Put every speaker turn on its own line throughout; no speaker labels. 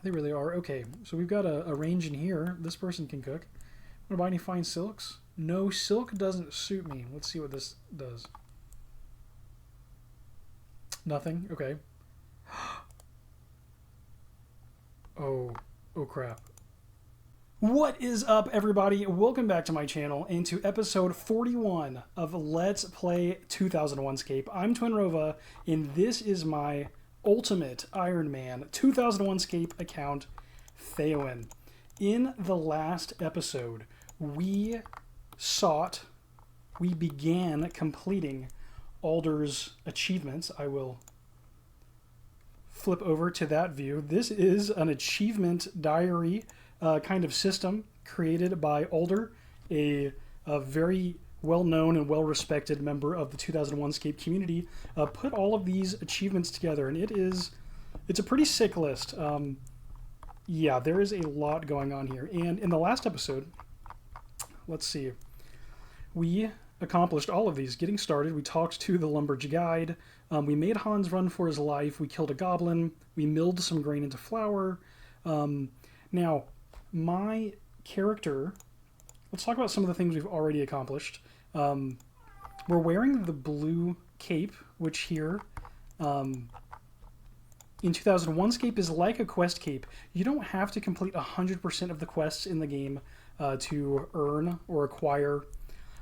They really are. Okay, so we've got a range in here. This person can cook. Want to buy any fine silks? No, silk doesn't suit me. Let's see what this does. Nothing? Okay. Oh, oh crap. What is up, everybody? Welcome back to my channel and to episode 41 of Let's Play 2001Scape. I'm Twinrova, and this is my ultimate Ironman 2001Scape account, Theowen. In the last episode, we began completing Alder's achievements. I will flip over to that view. This is an achievement diary kind of system created by Alder, a very well-known and well-respected member of the 2001Scape community. Put all of these achievements together, and it's a pretty sick list. Yeah, there is a lot going on here. And in the last episode, let's see, we accomplished all of these. Getting started, we talked to the lumberjack guide. We made Hans run for his life. We killed a goblin. We milled some grain into flour. Now, my character, let's talk about some of the things we've already accomplished. We're wearing the blue cape, which here in 2001Scape is like a quest cape. You don't have to complete 100% of the quests in the game to earn or acquire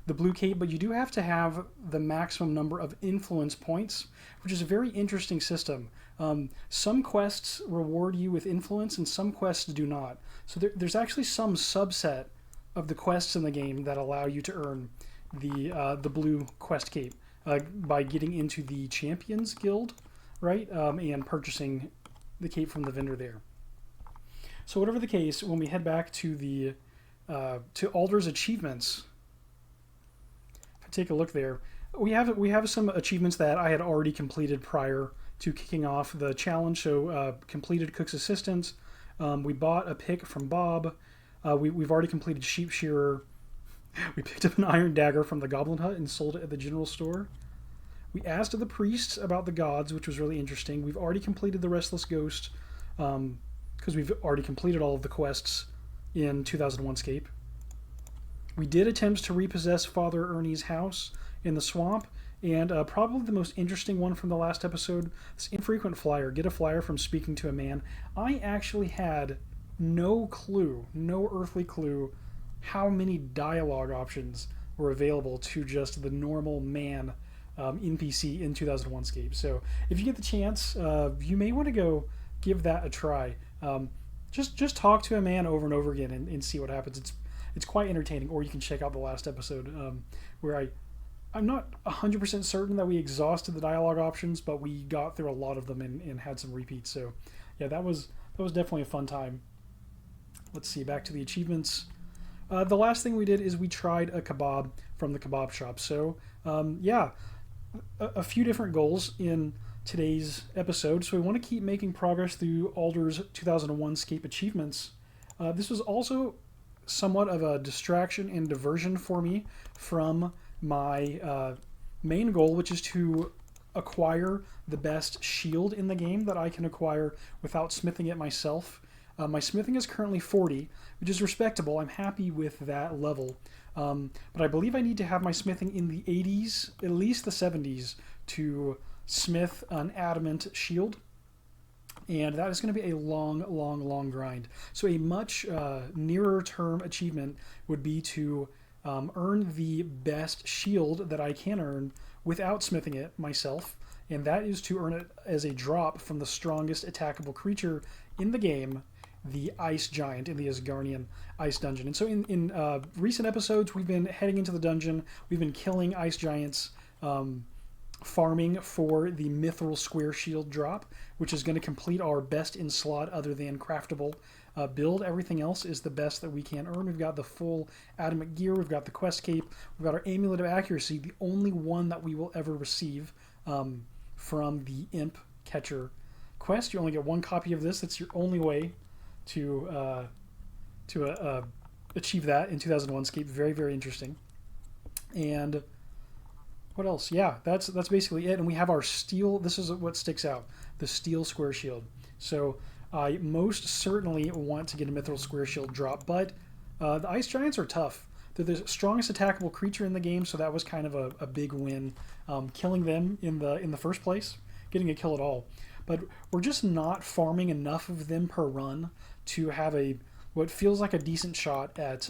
the blue cape, but you do have to have the maximum number of influence points, which is a very interesting system. Some quests reward you with influence and some quests do not. So there's actually some subset of the quests in the game that allow you to earn the blue quest cape by getting into the Champions Guild, right? And purchasing the cape from the vendor there. So whatever the case, when we head back to the to Alder's achievements, take a look there. We have some achievements that I had already completed prior to kicking off the challenge. So completed Cook's Assistant. We bought a pick from Bob. We've already completed Sheep Shearer. We picked up an iron dagger from the Goblin Hut and sold it at the general store. We asked the priests about the gods, which was really interesting. We've already completed the Restless Ghost because we've already completed all of the quests in 2001Scape. We did attempt to repossess Father Ernie's house in the swamp, and probably the most interesting one from the last episode, this infrequent flyer, get a flyer from speaking to a man. I actually had no clue, no earthly clue, how many dialogue options were available to just the normal man NPC in 2001Scape. So if you get the chance, you may want to go give that a try. Just talk to a man over and over again and see what happens. It's quite entertaining. Or you can check out the last episode where I'm not 100% certain that we exhausted the dialogue options, but we got through a lot of them and had some repeats. So yeah, that was definitely a fun time. Let's see, back to the achievements. The last thing we did is we tried a kebab from the kebab shop. So yeah, a few different goals in today's episode. So we want to keep making progress through Alder's 2001Scape achievements. This was also somewhat of a distraction and diversion for me from my main goal, which is to acquire the best shield in the game that I can acquire without smithing it myself. My smithing is currently 40, which is respectable. I'm happy with that level. But I believe I need to have my smithing in the 80s, at least the 70s, to smith an adamant shield. And that is going to be a long grind. So a much nearer term achievement would be to earn the best shield that I can earn without smithing it myself. And that is to earn it as a drop from the strongest attackable creature in the game, the Ice Giant in the Asgarnian Ice Dungeon. And so in recent episodes, we've been heading into the dungeon. We've been killing Ice Giants, farming for the Mithril Square Shield drop, which is going to complete our best in slot other than craftable build. Everything else is the best that we can earn. We've got the full adamant gear. We've got the quest cape. We've got our Amulet of Accuracy, the only one that we will ever receive from the Imp Catcher quest. You only get one copy of this. That's your only way to achieve that in 2001Scape. Very interesting. And what else? Yeah, that's basically it. And we have our steel. This is what sticks out: the steel square shield. So I most certainly want to get a Mithril Square Shield drop, but the Ice Giants are tough. They're the strongest attackable creature in the game, so that was kind of a big win, killing them in the first place, getting a kill at all. But we're just not farming enough of them per run to have a what feels like a decent shot at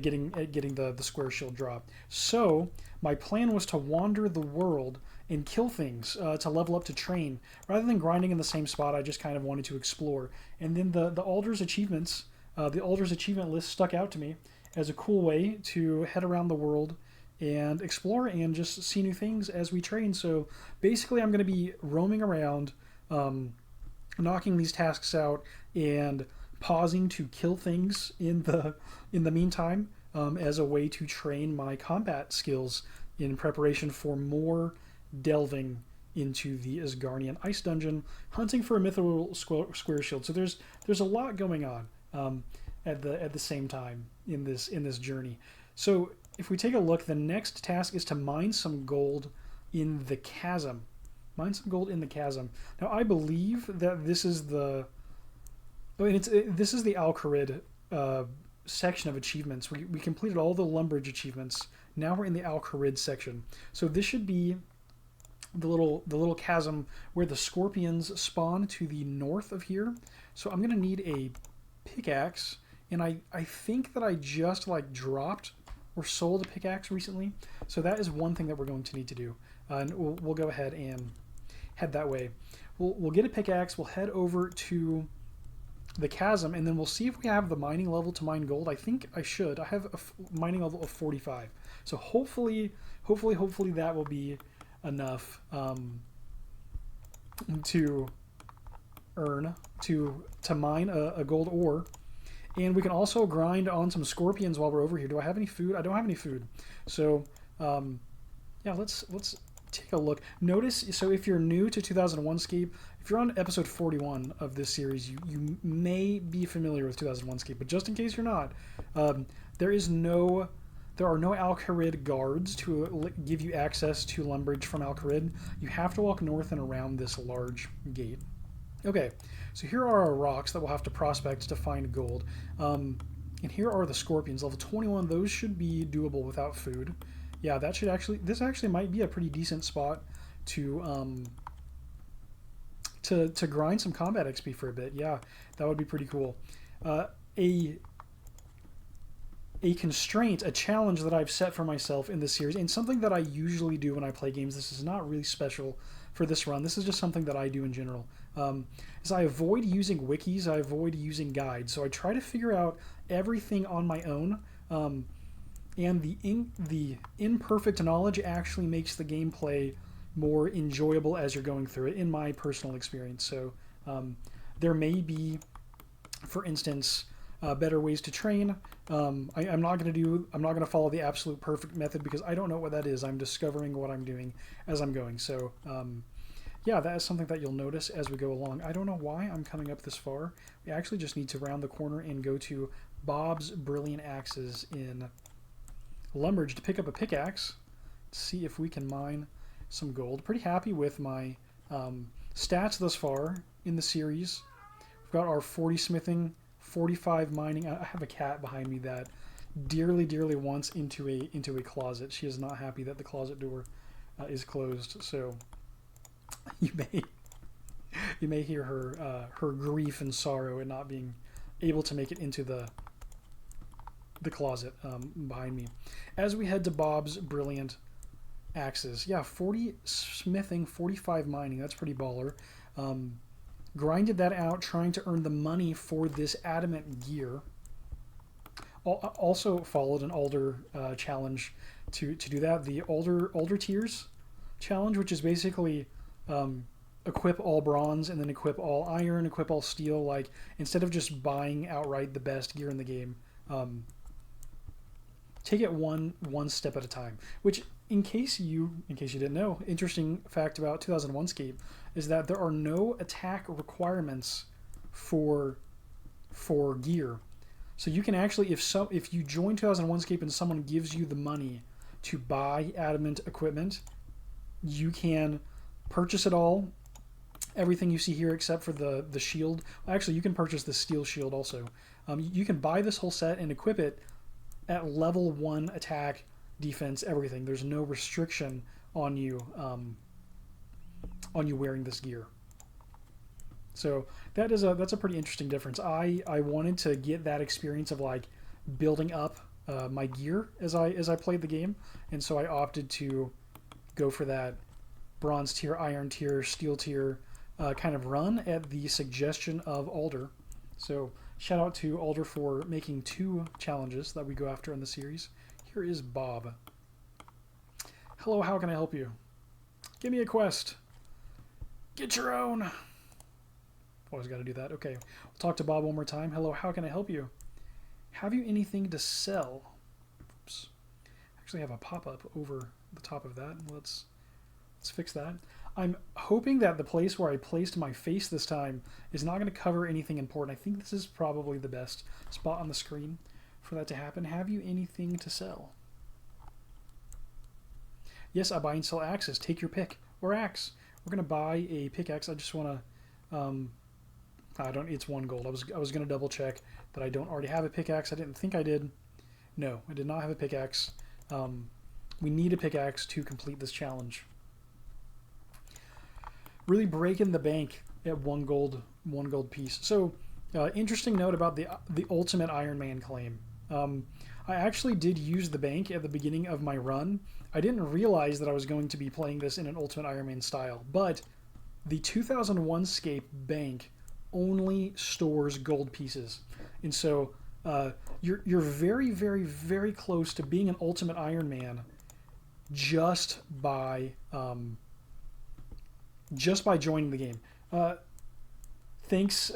getting the Square Shield drop. So my plan was to wander the world and kill things to level up to train. Rather than grinding in the same spot, I just kind of wanted to explore. And then the Alder's achievements, the Alder's achievement list stuck out to me as a cool way to head around the world and explore and just see new things as we train. So basically I'm going to be roaming around, knocking these tasks out and pausing to kill things in the meantime, as a way to train my combat skills in preparation for more delving into the Asgarnian Ice Dungeon, hunting for a Mithril Square Shield. So there's a lot going on at the same time in this journey. So if we take a look, the next task is to mine some gold in the chasm. Mine some gold in the chasm. Now I believe that this is the this is the Al-Kharid section of achievements. We completed all the Lumbridge achievements. Now we're in the Al-Kharid section. So this should be the little chasm where the scorpions spawn to the north of here. So I'm gonna need a pickaxe, and I think that I just like dropped or sold a pickaxe recently. So that is one thing that we're going to need to do, and we'll go ahead and head that way. We'll get a pickaxe. We'll head over to the chasm, and then we'll see if we have the mining level to mine gold. I think I should. I have a mining level of 45. So hopefully that will be enough to earn to mine a gold ore. And we can also grind on some scorpions while we're over here. Do I have any food? I don't have any food. So yeah, let's take a look. Notice, so if you're new to 2001Scape, if you're on episode 41 of this series, you may be familiar with 2001Scape, but just in case you're not, there are no Al-Kharid guards to give you access to Lumbridge from Al-Kharid. You have to walk north and around this large gate. Okay, so here are our rocks that we'll have to prospect to find gold. And here are the scorpions, level 21. Those should be doable without food. Yeah, this actually might be a pretty decent spot to grind some combat XP for a bit. Yeah, that would be pretty cool. A constraint, a challenge that I've set for myself in this series, and something that I usually do when I play games, this is not really special for this run, this is just something that I do in general, is I avoid using wikis, I avoid using guides. So I try to figure out everything on my own, and the imperfect knowledge actually makes the gameplay more enjoyable as you're going through it, in my personal experience. So there may be, for instance, better ways to train. I'm not going to follow the absolute perfect method because I don't know what that is. I'm discovering what I'm doing as I'm going. So yeah, that is something that you'll notice as we go along. I don't know why I'm coming up this far. We actually just need to round the corner and go to Bob's Brilliant Axes in Lumbridge to pick up a pickaxe, see if we can mine some gold. Pretty happy with my stats thus far in the series. We've got our 40 smithing, 45 mining. I have a cat behind me that dearly wants into a closet. She is not happy that the closet door is closed. So you may hear her grief and sorrow at not being able to make it into the closet behind me. As we head to Bob's Brilliant Axes, yeah, 40 smithing, 45 mining. That's pretty baller. Grinded that out, trying to earn the money for this adamant gear. Also followed an Alder challenge to do that. The Alder tiers challenge, which is basically equip all bronze and then equip all iron, equip all steel. Like, instead of just buying outright the best gear in the game, take it one step at a time. Which, in case you didn't know, interesting fact about 2001Scape is that there are no attack requirements for gear. So you can actually, if you join 2001Scape and someone gives you the money to buy adamant equipment, you can purchase it all everything you see here except for the shield. Actually, you can purchase the steel shield also. You can buy this whole set and equip it at level 1 attack, defense, everything. There's no restriction on you wearing this gear. So that's a pretty interesting difference. I wanted to get that experience of like building up my gear as I played the game, and so I opted to go for that bronze tier, iron tier, steel tier kind of run at the suggestion of Alder. So shout out to Alder for making 2 challenges that we go after in the series. Here is Bob. Hello, how can I help you? Give me a quest. Get your own. Always got to do that. Okay, we'll talk to Bob one more time. Hello, how can I help you? Have you anything to sell? Oops. Actually have a pop-up over the top of that. Let's fix that. I'm hoping that the place where I placed my face this time is not going to cover anything important. I think this is probably the best spot on the screen for that to happen. Have you anything to sell? Yes, I buy and sell axes. Take your pick. Or axe. We're going to buy a pickaxe. I just want to... it's 1 gold. I was going to double check that I don't already have a pickaxe. I didn't think I did. No, I did not have a pickaxe. We need a pickaxe to complete this challenge. Really breaking the bank at 1 gold piece. So, interesting note about the ultimate Ironman claim. I actually did use the bank at the beginning of my run. I didn't realize that I was going to be playing this in an ultimate Ironman style, but the 2001Scape bank only stores gold pieces, and so you're very, very, very close to being an ultimate Ironman just by joining the game. Thanks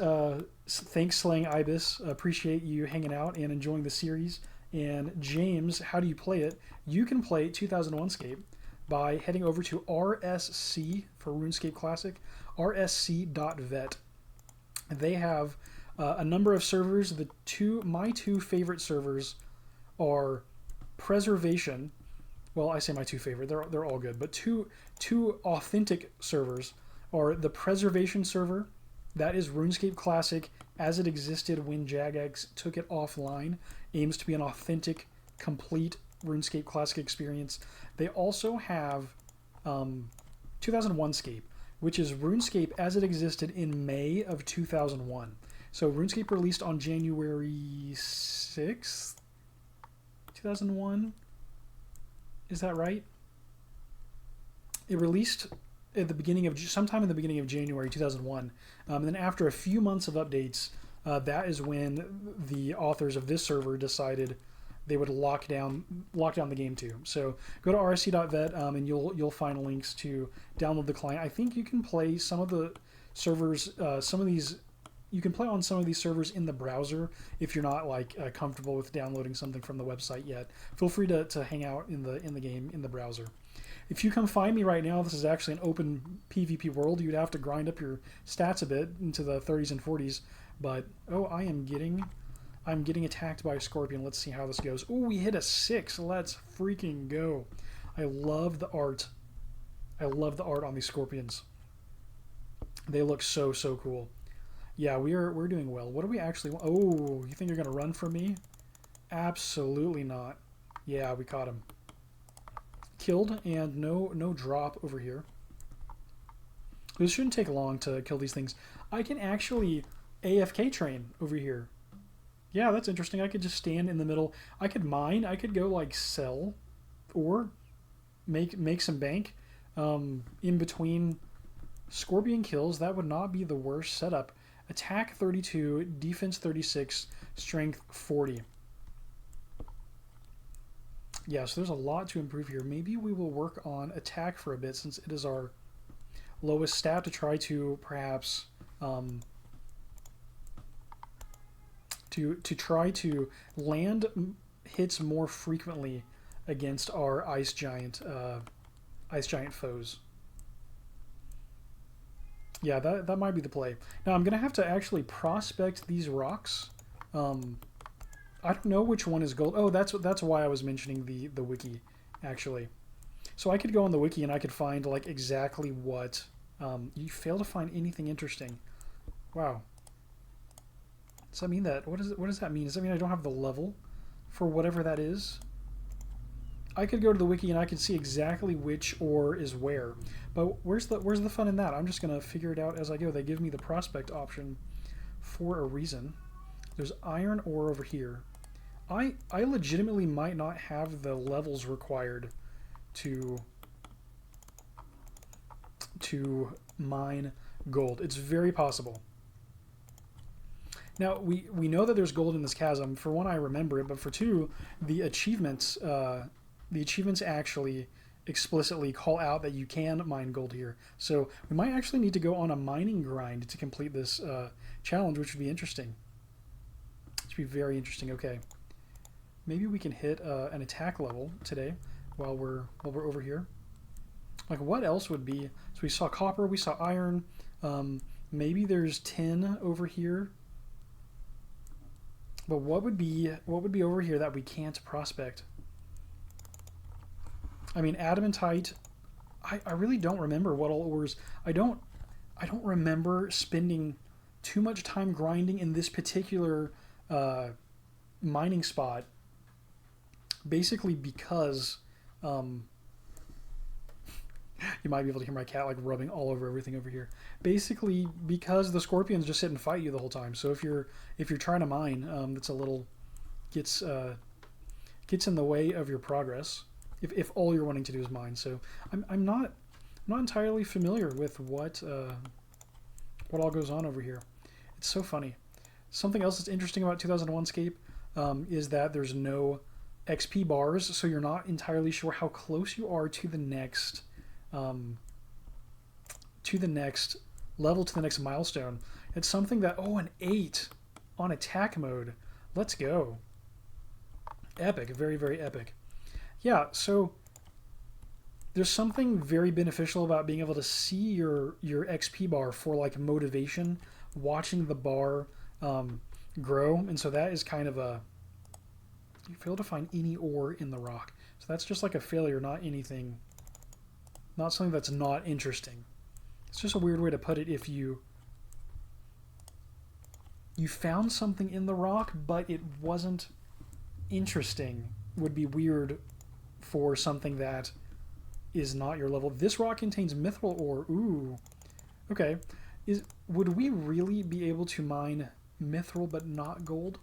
Slaying Ibis. Appreciate you hanging out and enjoying the series. And James, how do you play it? You can play 2001Scape by heading over to RSC for RuneScape Classic, rsc.vet. They have a number of servers. My two favorite servers are Preservation. Well, I say my 2 favorite. They're all good, but two authentic servers are the Preservation server. That is RuneScape Classic as it existed when Jagex took it offline. Aims to be an authentic, complete RuneScape Classic experience. They also have 2001Scape, which is RuneScape as it existed in May of 2001. So RuneScape released on January 6th, 2001. Is that right? It released at the beginning of sometime in the beginning of January 2001, and then after a few months of updates, that is when the authors of this server decided they would lock down the game too. So go to rsc.vet and you'll find links to download the client. I think you can play some of the servers, you can play on some of these servers in the browser if you're not like comfortable with downloading something from the website yet. Feel free to hang out in the game in the browser. If you come find me right now, this is actually an open PvP world. You'd have to grind up your stats a bit into the 30s and 40s. But I'm getting attacked by a scorpion. Let's see how this goes. Oh, we hit a 6. Let's freaking go. I love the art. I love the art on these scorpions. They look so cool. Yeah, we're doing well. What do we actually want? Oh, you think you're gonna run from me? Absolutely not. Yeah, we caught him. Killed, and no drop over here. This shouldn't take long to kill these things. I can actually AFK train over here. Yeah, that's interesting. I could just stand in the middle. I could mine. I could go like sell or make some bank in between scorpion kills. That would not be the worst setup. Attack 32, defense 36, strength 40. Yeah, so there's a lot to improve here. Maybe we will work on attack for a bit since it is our lowest stat to try to perhaps to try to land hits more frequently against our ice giant foes. Yeah, that might be the play. Now I'm gonna have to actually prospect these rocks. I don't know which one is gold. Oh, that's why I was mentioning the wiki, actually. So I could go on the wiki and I could find like exactly what You fail to find anything interesting. Wow. Does that mean that? What does that mean? Does that mean I don't have the level for whatever that is? I could go to the wiki and I could see exactly which ore is where, but where's the fun in that? I'm just gonna figure it out as I go. They give me the prospect option for a reason. There's iron ore over here. I legitimately might not have the levels required to mine gold. It's very possible. Now we know that there's gold in this chasm. For one, I remember it, but for two, the achievements actually explicitly call out that you can mine gold here. So we might actually need to go on a mining grind to complete this challenge, which would be interesting. It should be very interesting. Okay, maybe we can hit an attack level today while we're over here. Like, what else would be? So we saw copper, we saw iron. Maybe there's tin over here. But what would be over here that we can't prospect? I mean, adamantite. I really don't remember what all ores. I don't remember spending too much time grinding in this particular mining spot. Basically, because you might be able to hear my cat like rubbing all over everything over here. Basically, because the scorpions just sit and fight you the whole time. So if you're trying to mine, that's a little gets in the way of your progress. If all you're wanting to do is mine. So I'm not entirely familiar with what all goes on over here. It's so funny. Something else that's interesting about 2001Scape is that there's no XP bars, so you're not entirely sure how close you are to the next level, to the next milestone. It's something that, oh, an 8 on attack mode. Let's go. Epic, very, very epic. Yeah, so there's something very beneficial about being able to see your XP bar for like motivation, watching the bar grow, and so that is kind of a, you fail to find any ore in the rock. So that's just like a failure, not anything, not something that's not interesting. It's just a weird way to put it. If you found something in the rock, but it wasn't interesting, would be weird for something that is not your level. This rock contains mithril ore. Ooh. Okay. Would we really be able to mine mithril but not gold?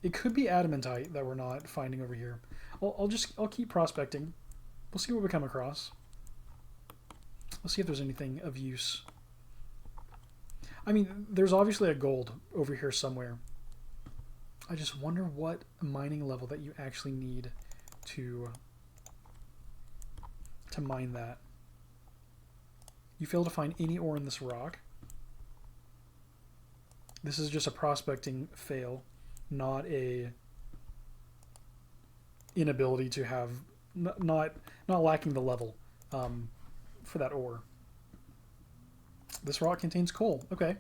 It could be adamantite that we're not finding over here. I'll keep prospecting. We'll see what we come across. Let's see if there's anything of use. I mean, there's obviously a gold over here somewhere. I just wonder what mining level that you actually need to mine that. You fail to find any ore in this rock. This is just a prospecting fail, not a inability to have, not lacking the level for that ore. This rock contains coal. Okay.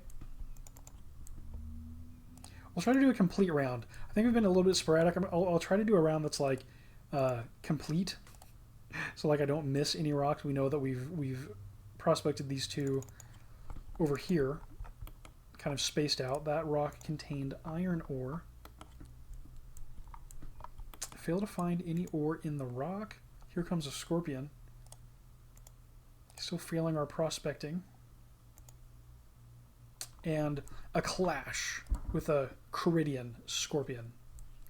We'll try to do a complete round. I think we've been a little bit sporadic. I'll try to do a round that's like complete, so like I don't miss any rocks. We know that we've prospected these two over here, kind of spaced out. That rock contained iron ore. Fail to find any ore in the rock. Here comes a scorpion. Still failing our prospecting. And a clash with a Kharidian scorpion.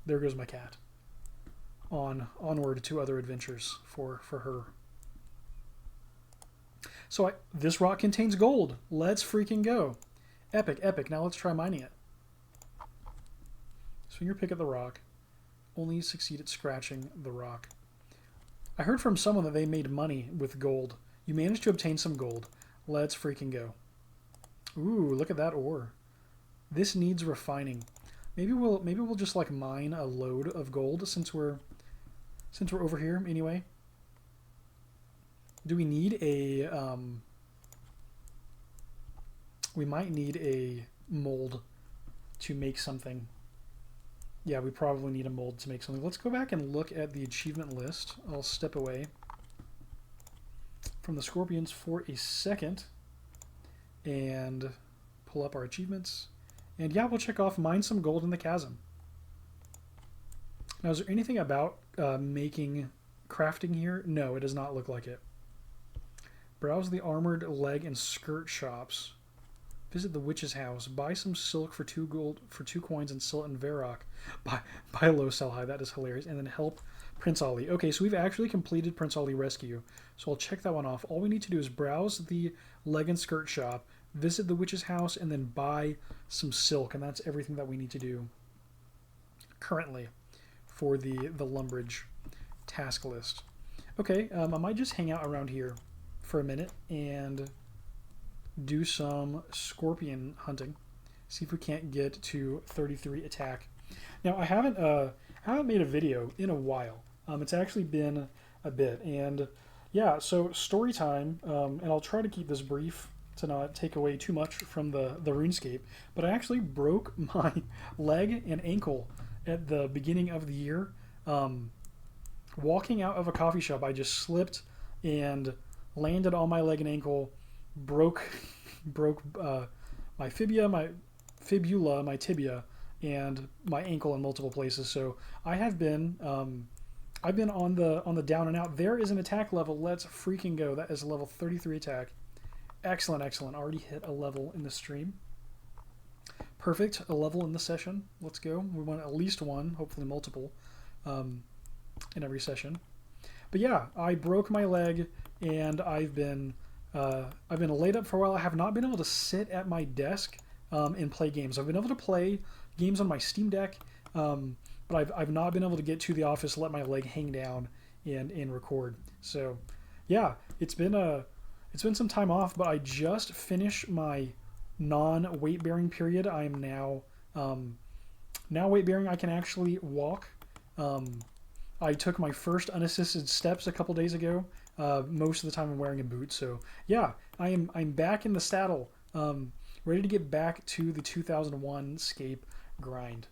There goes my cat. Onward to other adventures for her. So this rock contains gold. Let's freaking go. Epic, epic. Now let's try mining it. Swing your pick at the rock. Only succeed at scratching the rock. I heard from someone that they made money with gold. You managed to obtain some gold. Let's freaking go. Ooh, look at that ore. This needs refining. Maybe we'll just like mine a load of gold since we're over here anyway. Do we need a we might need a mold to make something. Yeah, we probably need a mold to make something. Let's go back and look at the achievement list. I'll step away. from the scorpions for a second and pull up our achievements. And yeah, we'll check off mine some gold in the chasm. Now, is there anything about making crafting here? No, it does not look like it. Browse the armored leg and skirt shops. Visit the witch's house. Buy some silk for 2 gold, for 2 coins, and sell it in Varrock. Buy low, sell high. That is hilarious. And then help Prince Ali. Okay, so we've actually completed Prince Ali Rescue. So I'll check that one off. All we need to do is browse the leg and skirt shop, visit the witch's house, and then buy some silk. And that's everything that we need to do currently for the Lumbridge task list. Okay, I might just hang out around here for a minute and do some scorpion hunting. See if we can't get to 33 attack. Now, I haven't made a video in a while. It's actually been a bit, and yeah. So story time, and I'll try to keep this brief to not take away too much from the RuneScape. But I actually broke my leg and ankle at the beginning of the year. Walking out of a coffee shop, I just slipped and landed on my leg and ankle. Broke my fibula, my tibia, and my ankle in multiple places. So I have been I've been on the down and out. There is an attack level. Let's freaking go. That is a level 33 attack. Excellent, excellent. Already hit a level in the stream. Perfect. A level in the session. Let's go. We want at least one, hopefully multiple, in every session. But yeah, I broke my leg, and I've been laid up for a while. I have not been able to sit at my desk and play games. I've been able to play games on my Steam Deck, but I've not been able to get to the office, let my leg hang down, and record. So yeah, it's been some time off, but I just finished my non-weight bearing period. I am now weight bearing. I can actually walk. I took my first unassisted steps a couple days ago. Most of the time I'm wearing a boot. So yeah, I'm back in the saddle, ready to get back to the 2001Scape grind.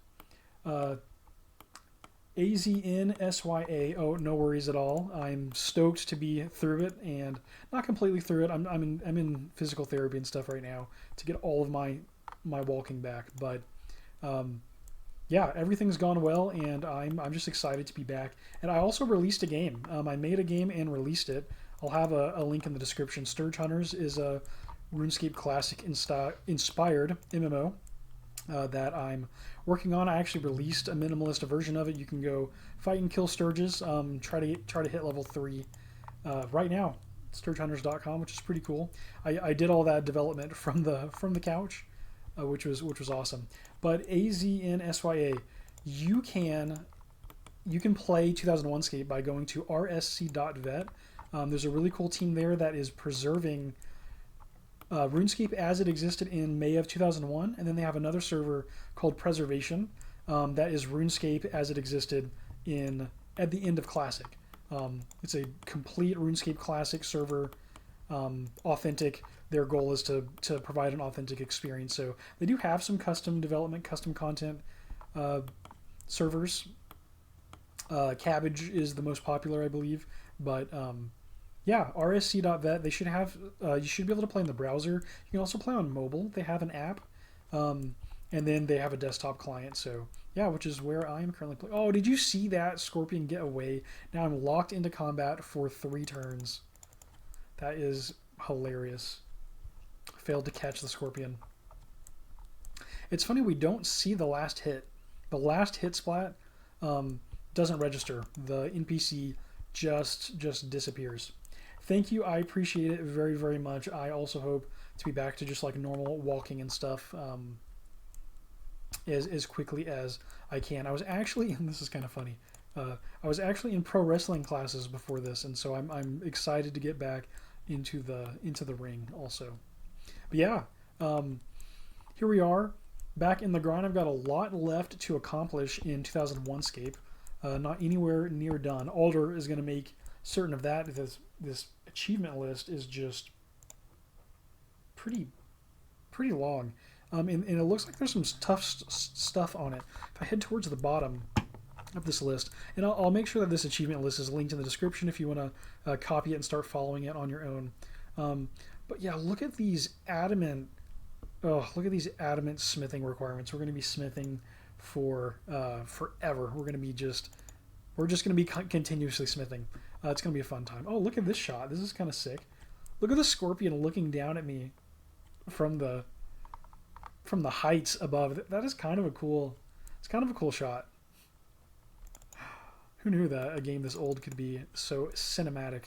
AZNSYA. Oh, no worries at all. I'm stoked to be through it, and not completely through it. I'm in physical therapy and stuff right now to get all of my walking back. But yeah, everything's gone well, and I'm just excited to be back. And I also released a game. I made a game and released it. I'll have a link in the description. Sturge Hunters is a RuneScape Classic inspired MMO that I'm working on. I actually released a minimalist version of it. You can go fight and kill Sturges. Try to hit level 3 right now. SturgeHunters.com, which is pretty cool. I did all that development from the couch, which was awesome. But AZNSYA, you can play 2001Scape by going to rsc.vet. There's a really cool team there that is preserving RuneScape as it existed in May of 2001, and then they have another server called Preservation that is RuneScape as it existed at the end of Classic. It's a complete RuneScape Classic server, authentic. Their goal is to provide an authentic experience. So they do have some custom development, custom content servers. Cabbage is the most popular, I believe, but yeah, rsc.vet. They should have. You should be able to play in the browser. You can also play on mobile. They have an app, and then they have a desktop client. So yeah, which is where I am currently playing. Oh, did you see that Scorpion get away? Now I'm locked into combat for 3 turns. That is hilarious. Failed to catch the Scorpion. It's funny we don't see the last hit. The last hit splat doesn't register. The NPC just disappears. Thank you. I appreciate it very, very much. I also hope to be back to just like normal walking and stuff as quickly as I can. I was actually, and this is kind of funny, I was actually in pro wrestling classes before this, and so I'm excited to get back into the ring also. But yeah, here we are back in the grind. I've got a lot left to accomplish in 2001Scape. Not anywhere near done. Alder is going to make certain of that. This achievement list is just pretty long, and it looks like there's some tough stuff on it. If I head towards the bottom, of this list. And I'll make sure that this achievement list is linked in the description if you want to copy it and start following it on your own. But yeah, look at these adamant. Oh, look at these adamant smithing requirements. We're going to be smithing for forever. We're just going to be continuously smithing. It's going to be a fun time. Oh, look at this shot. This is kind of sick. Look at the scorpion looking down at me from the heights above. That is kind of a cool. It's kind of a cool shot. Who knew that a game this old could be so cinematic?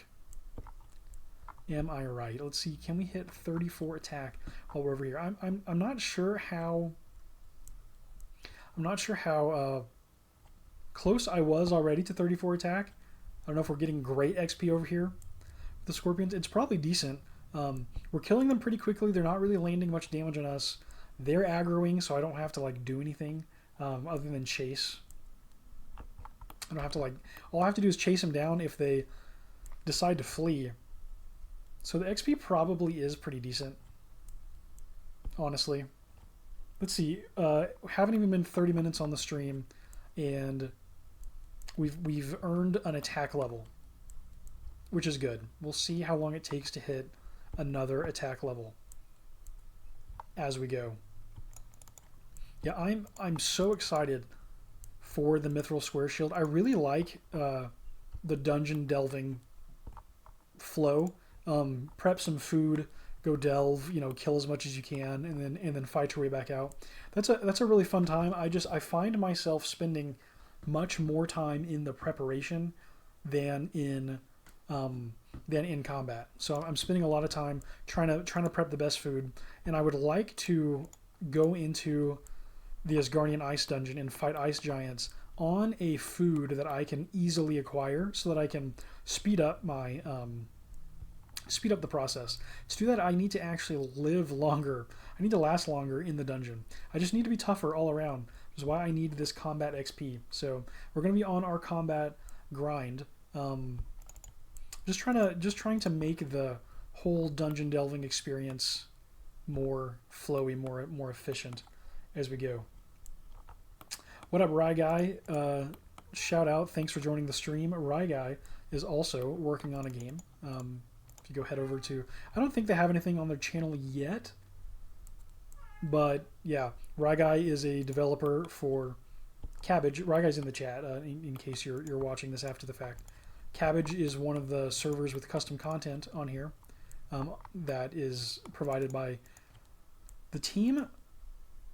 Am I right? Let's see. Can we hit 34 attack while we're over here? I'm not sure how. I'm not sure how close I was already to 34 attack. I don't know if we're getting great XP over here. The scorpions, it's probably decent. We're killing them pretty quickly. They're not really landing much damage on us. They're aggroing, so I don't have to like do anything other than chase. I don't have to like. All I have to do is chase them down if they decide to flee. So the XP probably is pretty decent, honestly. Let's see. Haven't even been 30 minutes on the stream, and we've earned an attack level, which is good. We'll see how long it takes to hit another attack level as we go. Yeah, I'm so excited for the Mithril Square Shield. I really like the dungeon delving flow. Prep some food, go delve, kill as much as you can, and then fight your way back out. That's a really fun time. I find myself spending much more time in the preparation than in combat. So I'm spending a lot of time trying to prep the best food, and I would like to go into the Asgardian Ice Dungeon and fight ice giants on a food that I can easily acquire, so that I can speed up the process. To do that, I need to actually live longer. I need to last longer in the dungeon. I just need to be tougher all around, which is why I need this combat XP. So we're going to be on our combat grind. Just trying to make the whole dungeon delving experience more flowy, more efficient as we go. What up, Rye Guy? Shout out. Thanks for joining the stream. Rye Guy is also working on a game. If you go head over to, I don't think they have anything on their channel yet, but yeah, Rye Guy is a developer for Cabbage. Rye Guy's in the chat in case you're watching this after the fact. Cabbage is one of the servers with custom content on here that is provided by the team.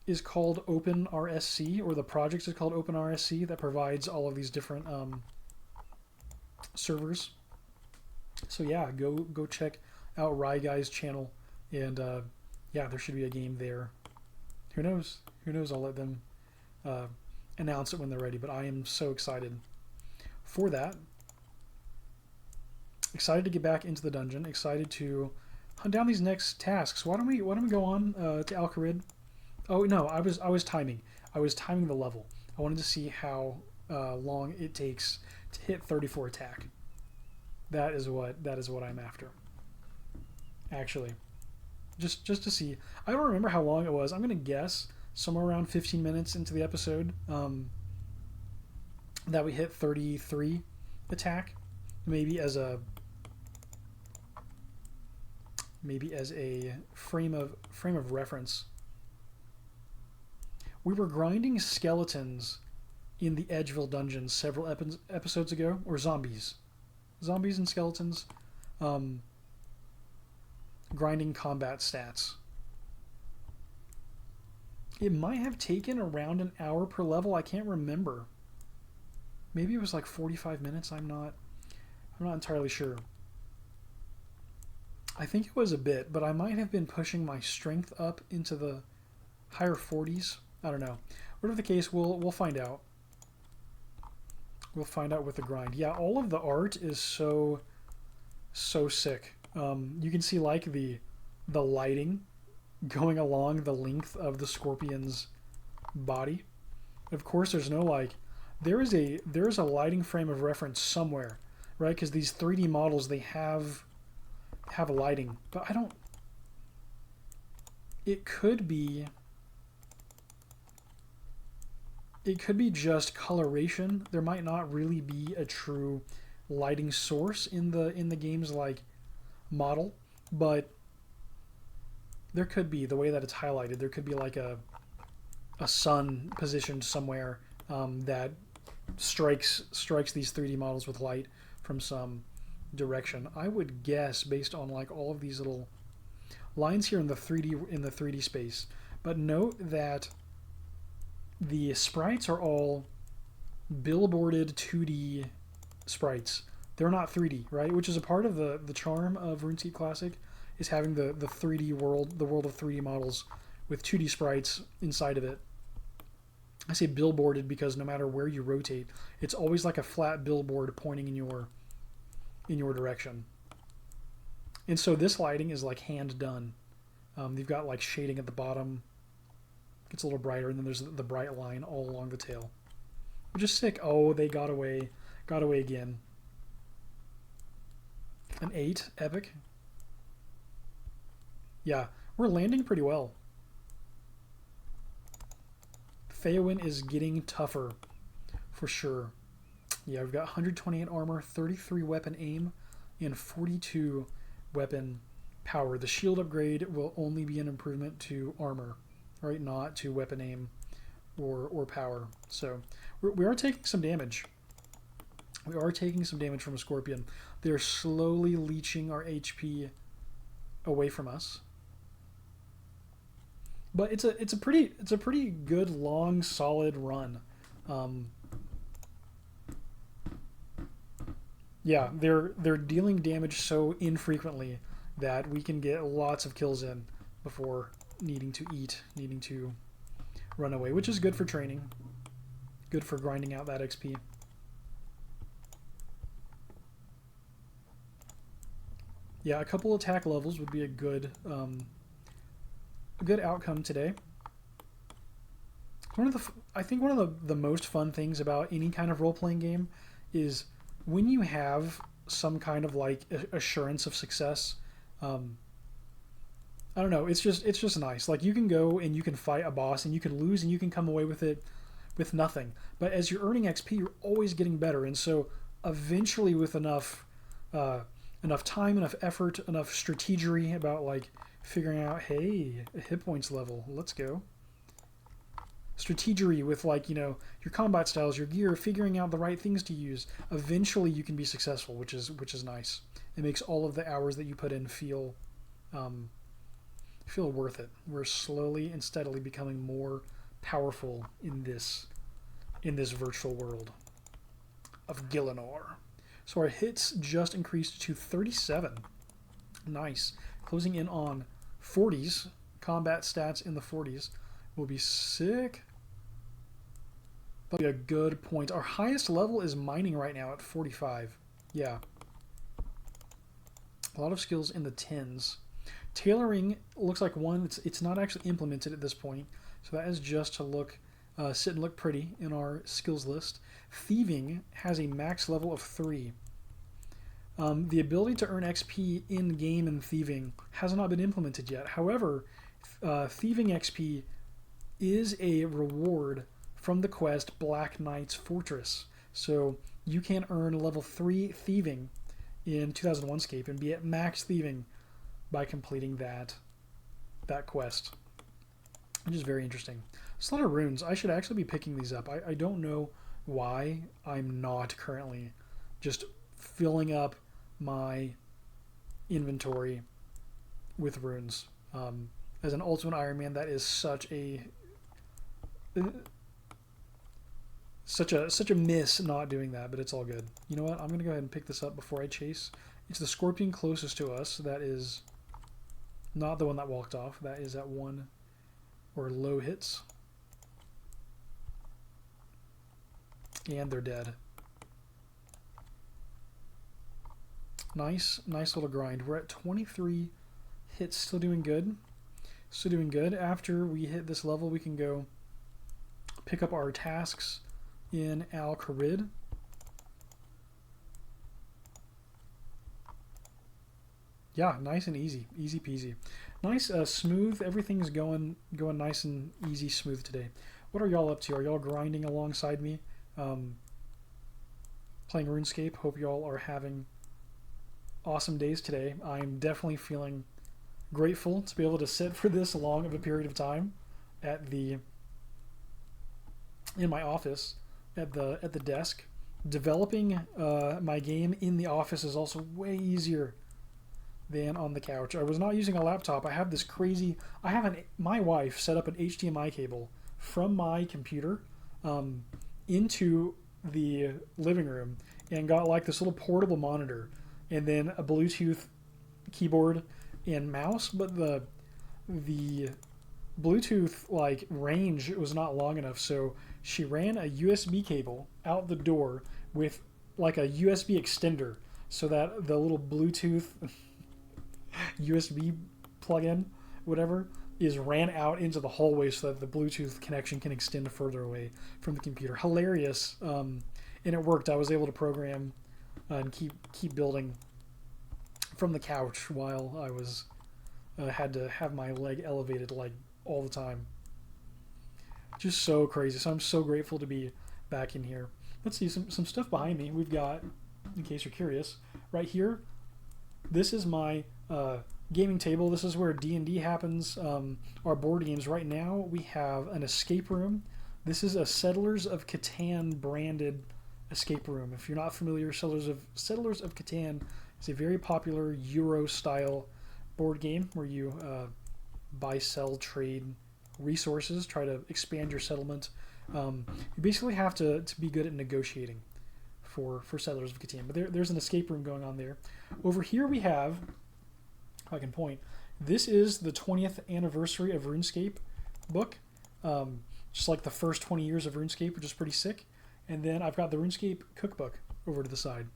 Is called OpenRSC, or the project is called OpenRSC, that provides all of these different servers. So yeah, go check out Rye Guy's channel, and yeah, there should be a game there. Who knows? Who knows? I'll let them announce it when they're ready. But I am so excited for that. Excited to get back into the dungeon. Excited to hunt down these next tasks. Why don't we go on to Al-Kharid? Oh no, I was timing. I was timing the level. I wanted to see how long it takes to hit 34 attack. That is what I'm after. Actually, just to see. I don't remember how long it was. I'm gonna guess somewhere around 15 minutes into the episode that we hit 33 attack. Maybe as a frame of reference. We were grinding skeletons in the Edgeville dungeon several episodes ago, or zombies and skeletons, grinding combat stats. It might have taken around an hour per level. I can't remember. Maybe it was like 45 minutes. I'm not entirely sure. I think it was a bit, but I might have been pushing my strength up into the higher 40s. I don't know. Whatever the case, we'll find out. We'll find out with the grind. Yeah, all of the art is so sick. You can see like the lighting going along the length of the scorpion's body. Of course, there's no like. There is a lighting frame of reference somewhere, right? Because these 3D models, they have a lighting, but I don't. It could be. it could be just coloration. There might not really be a true lighting source in the game's like model, but there could be the way that it's highlighted. There could be like a sun positioned somewhere that strikes these 3D models with light from some direction. I would guess based on like all of these little lines here in the 3D space. But note that the sprites are all billboarded 2D sprites. They're not 3D, right? Which is a part of the charm of RuneScape Classic, is having the 3D world, the world of 3D models with 2D sprites inside of it. I say billboarded because no matter where you rotate, it's always like a flat billboard pointing in your direction. And so this lighting is like hand done. You've got like shading at the bottom. Gets a little brighter, and then there's the bright line all along the tail, which is sick. Oh, they got away again. An 8, epic. Yeah, we're landing pretty well. Theowin is getting tougher, for sure. Yeah, we've got 128 armor, 33 weapon aim, and 42 weapon power. The shield upgrade will only be an improvement to armor, right? Not to weapon aim or power. So we are taking some damage. We are taking some damage from a scorpion. They're slowly leeching our HP away from us. But it's a pretty good long solid run. Yeah, they're dealing damage so infrequently that we can get lots of kills in before needing to eat, needing to run away, which is good for training, good for grinding out that XP. Yeah, a couple attack levels would be a good outcome today. I think one of the most fun things about any kind of role-playing game is when you have some kind of like assurance of success. I don't know. It's just nice. Like you can go and you can fight a boss and you can lose and you can come away with it with nothing. But as you're earning XP, you're always getting better. And so eventually, with enough time, enough effort, enough strategery about like figuring out, hey, a hit points level, let's go. Strategery with like, you know, your combat styles, your gear, figuring out the right things to use. Eventually you can be successful, which is nice. It makes all of the hours that you put in feel worth it. We're slowly and steadily becoming more powerful in this virtual world of Gielinor. So our hits just increased to 37. Nice. Closing in on 40s. Combat stats in the 40s will be sick. That'll be a good point. Our highest level is mining right now at 45. Yeah. A lot of skills in the 10s. Tailoring looks like one. It's not actually implemented at this point, so that is just to look, sit and look pretty in our skills list. Thieving has a max level of 3. The ability to earn XP in game in thieving has not been implemented yet. However, thieving XP is a reward from the quest Black Knight's Fortress. So you can earn level 3 thieving in 2001Scape and be at max thieving by completing that quest, which is very interesting. It's a lot of runes. I should actually be picking these up. I don't know why I'm not currently just filling up my inventory with runes. As an Ultimate Ironman, that is such a miss not doing that, but it's all good. You know what? I'm gonna go ahead and pick this up before I chase. It's the scorpion closest to us. That is not the one that walked off. That is at 1 or low hits. And they're dead. Nice little grind. We're at 23 hits, still doing good. Still doing good. After we hit this level, we can go pick up our tasks in Al-Kharid. Yeah, nice and easy. Easy peasy. Nice, smooth. Everything's going nice and easy, smooth today. What are y'all up to? Are y'all grinding alongside me? Playing RuneScape. Hope y'all are having awesome days today. I'm definitely feeling grateful to be able to sit for this long of a period of time in my office at the desk. Developing my game in the office is also way easier than on the couch. I was not using a laptop. I have this crazy. My wife set up an HDMI cable from my computer into the living room and got like this little portable monitor and then a Bluetooth keyboard and mouse, but the Bluetooth like range was not long enough, so she ran a USB cable out the door with like a USB extender so that the little Bluetooth USB plug-in, whatever, is ran out into the hallway so that the Bluetooth connection can extend further away from the computer. Hilarious, and it worked. I was able to program and keep building from the couch while I was had to have my leg elevated like all the time. Just so crazy. So I'm so grateful to be back in here. Let's see some stuff behind me. We've got, in case you're curious, right here. This is my gaming table. This is where D&D happens. Our board games right now. We have an escape room. This is a Settlers of Catan branded escape room. If you're not familiar, Settlers of Catan is a very popular Euro style board game where you buy, sell, trade resources, try to expand your settlement. You basically have to be good at negotiating for Settlers of Catan. But there's an escape room going on there. Over here we have, if I can point, this is the 20th anniversary of RuneScape book. Just like the first 20 years of RuneScape, which is pretty sick. And then I've got the RuneScape cookbook over to the side.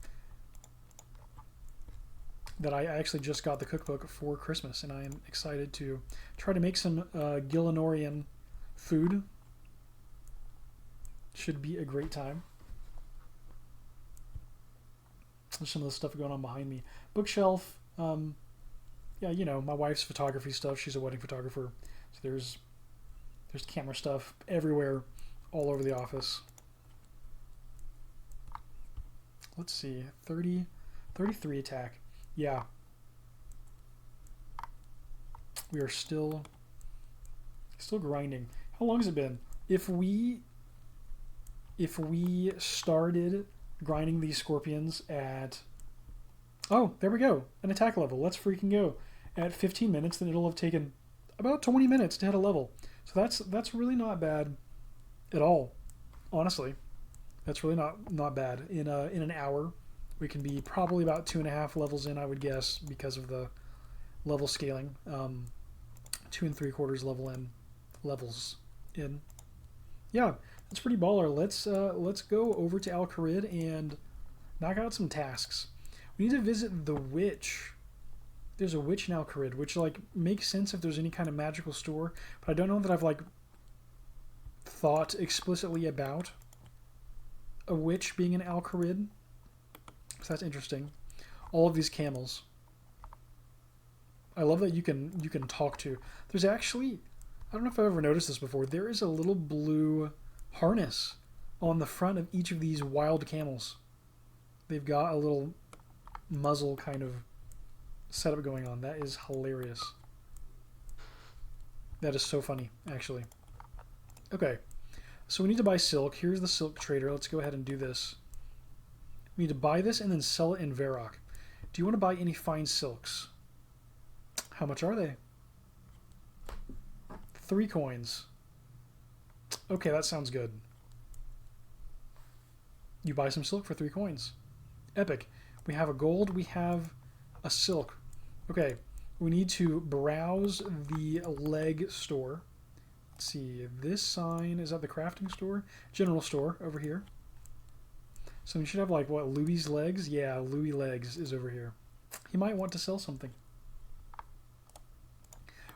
That I actually just got the cookbook for Christmas, and I am excited to try to make some Gillenorian food. Should be a great time. There's some of the stuff going on behind me. Bookshelf. Yeah, you know, my wife's photography stuff. She's a wedding photographer. So there's camera stuff everywhere, all over the office. Let's see, 33 attack. Yeah. We are still grinding. How long has it been? If we started grinding these scorpions at, oh, there we go, an attack level. Let's freaking go. At 15 minutes, then it'll have taken about 20 minutes to hit a level. So that's really not bad at all, honestly. That's really not bad. In an hour, we can be probably about 2.5 levels in, I would guess, because of the level scaling. 2 3/4 levels in. Yeah, that's pretty baller. Let's go over to Al-Kharid and knock out some tasks. We need to visit the witch. There's a witch in Al-Kharid, which like makes sense if there's any kind of magical store, but I don't know that I've like thought explicitly about a witch being in Al-Kharid. So that's interesting. All of these camels. I love that you can talk to. There's actually, I don't know if I've ever noticed this before, there is a little blue harness on the front of each of these wild camels. They've got a little muzzle kind of setup going on. That is hilarious. That is so funny, actually. Okay, so we need to buy silk. Here's the silk trader. Let's go ahead and do this. We need to buy this and then sell it in Varrock. Do you want to buy any fine silks? How much are they? 3 coins. Okay, that sounds good. You buy some silk for 3 coins. Epic. We have a gold. We have a silk. Okay, we need to browse the leg store. Let's see. This sign is at the crafting store. General store over here. So we should have like, what, Louis' legs? Yeah, Louis' legs is over here. He might want to sell something.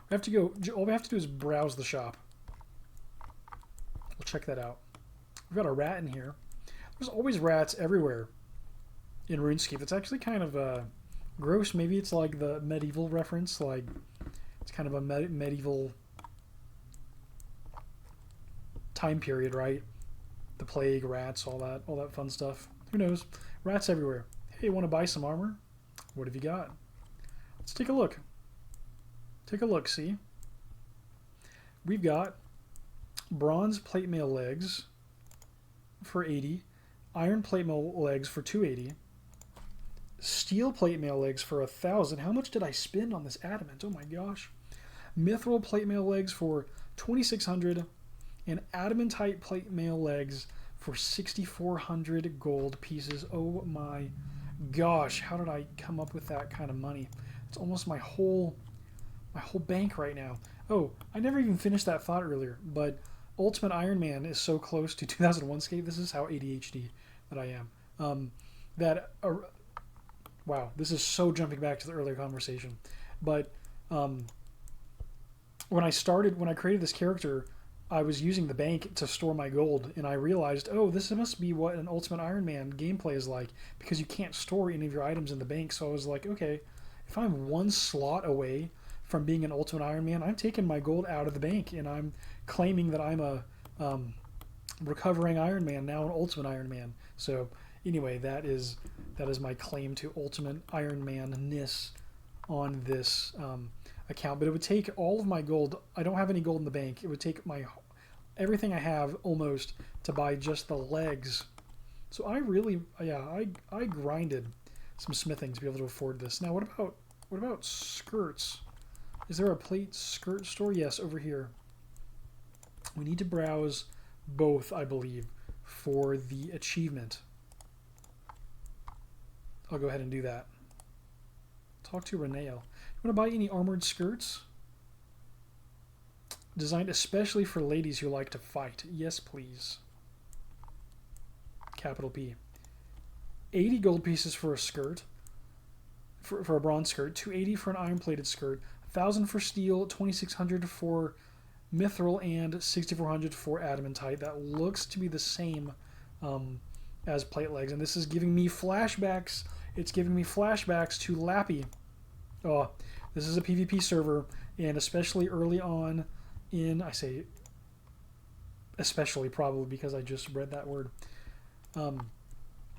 We have to go, all we have to do is browse the shop. We'll check that out. We've got a rat in here. There's always rats everywhere in RuneScape. It's actually kind of gross. Maybe it's like the medieval reference, like it's kind of a medieval time period, right? The plague, rats, all that fun stuff. Who knows? Rats everywhere. Hey, want to buy some armor? What have you got? Let's take a look. Take a look, see? We've got bronze plate mail legs for 80, iron plate mail legs for 280, steel plate mail legs for 1,000. How much did I spend on this adamant? Oh my gosh. Mithril plate mail legs for 2,600 and adamantite plate mail legs for 6,400 gold pieces. Oh my gosh, how did I come up with that kind of money? It's almost my whole bank right now. Oh, I never even finished that thought earlier, but Ultimate Ironman is so close to 2001Scape. This is how ADHD that I am. Wow, this is so jumping back to the earlier conversation. But when I created this character, I was using the bank to store my gold, and I realized, oh, this must be what an Ultimate Ironman gameplay is like, because you can't store any of your items in the bank. So I was like, okay, if I'm one slot away from being an Ultimate Ironman, I'm taking my gold out of the bank, and I'm claiming that I'm a recovering Ironman, now an Ultimate Ironman. So anyway, that is my claim to Ultimate Ironman-ness on this account. But it would take all of my gold. I don't have any gold in the bank. It would take everything I have almost to buy just the legs. So I really, I grinded some smithing to be able to afford this. Now what about skirts? Is there a plate skirt store? Yes, over here. We need to browse both, I believe, for the achievement. I'll go ahead and do that. Talk to Reneo. You want to buy any armored skirts? Designed especially for ladies who like to fight. Yes, please. Capital P. 80 gold pieces for a skirt. For a bronze skirt. 280 for an iron-plated skirt. 1,000 for steel. 2,600 for mithril. And 6,400 for adamantite. That looks to be the same as plate legs. And this is giving me flashbacks. It's giving me flashbacks to Lappy. Oh, this is a PvP server, and especially early on in, I say especially probably because I just read that word,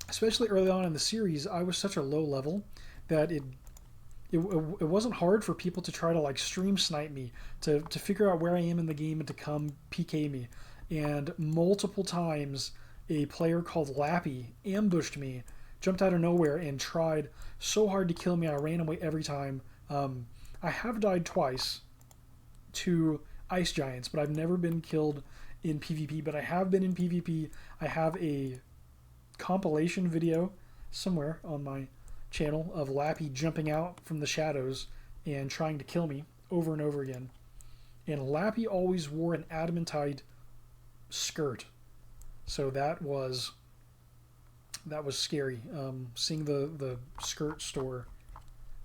especially early on in the series, I was such a low level that it wasn't hard for people to try to like stream snipe me, to figure out where I am in the game and to come PK me. And multiple times a player called Lappy ambushed me, jumped out of nowhere, and tried so hard to kill me. I ran away every time. I have died twice to ice giants, but I've never been killed in PvP. But I have been in PvP. I have a compilation video somewhere on my channel of Lappy jumping out from the shadows and trying to kill me over and over again. And Lappy always wore an adamantite skirt. So that was scary. Seeing the skirt store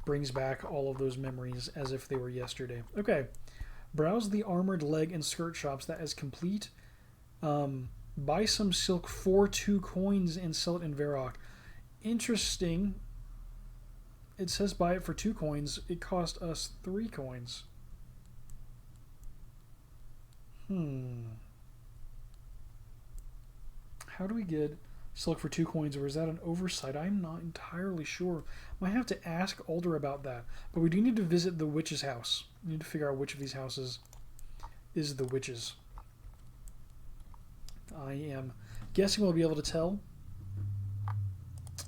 brings back all of those memories as if they were yesterday. Okay, browse the armored leg and skirt shops. That is complete. Buy some silk for 2 coins and sell it in Varrock. Interesting. It says buy it for 2 coins. It cost us 3 coins. How do we get silk for 2 coins, or is that an oversight? I'm not entirely sure. Might have to ask Alder about that. But we do need to visit the witch's house. We need to figure out which of these houses is the witch's. I am guessing we'll be able to tell.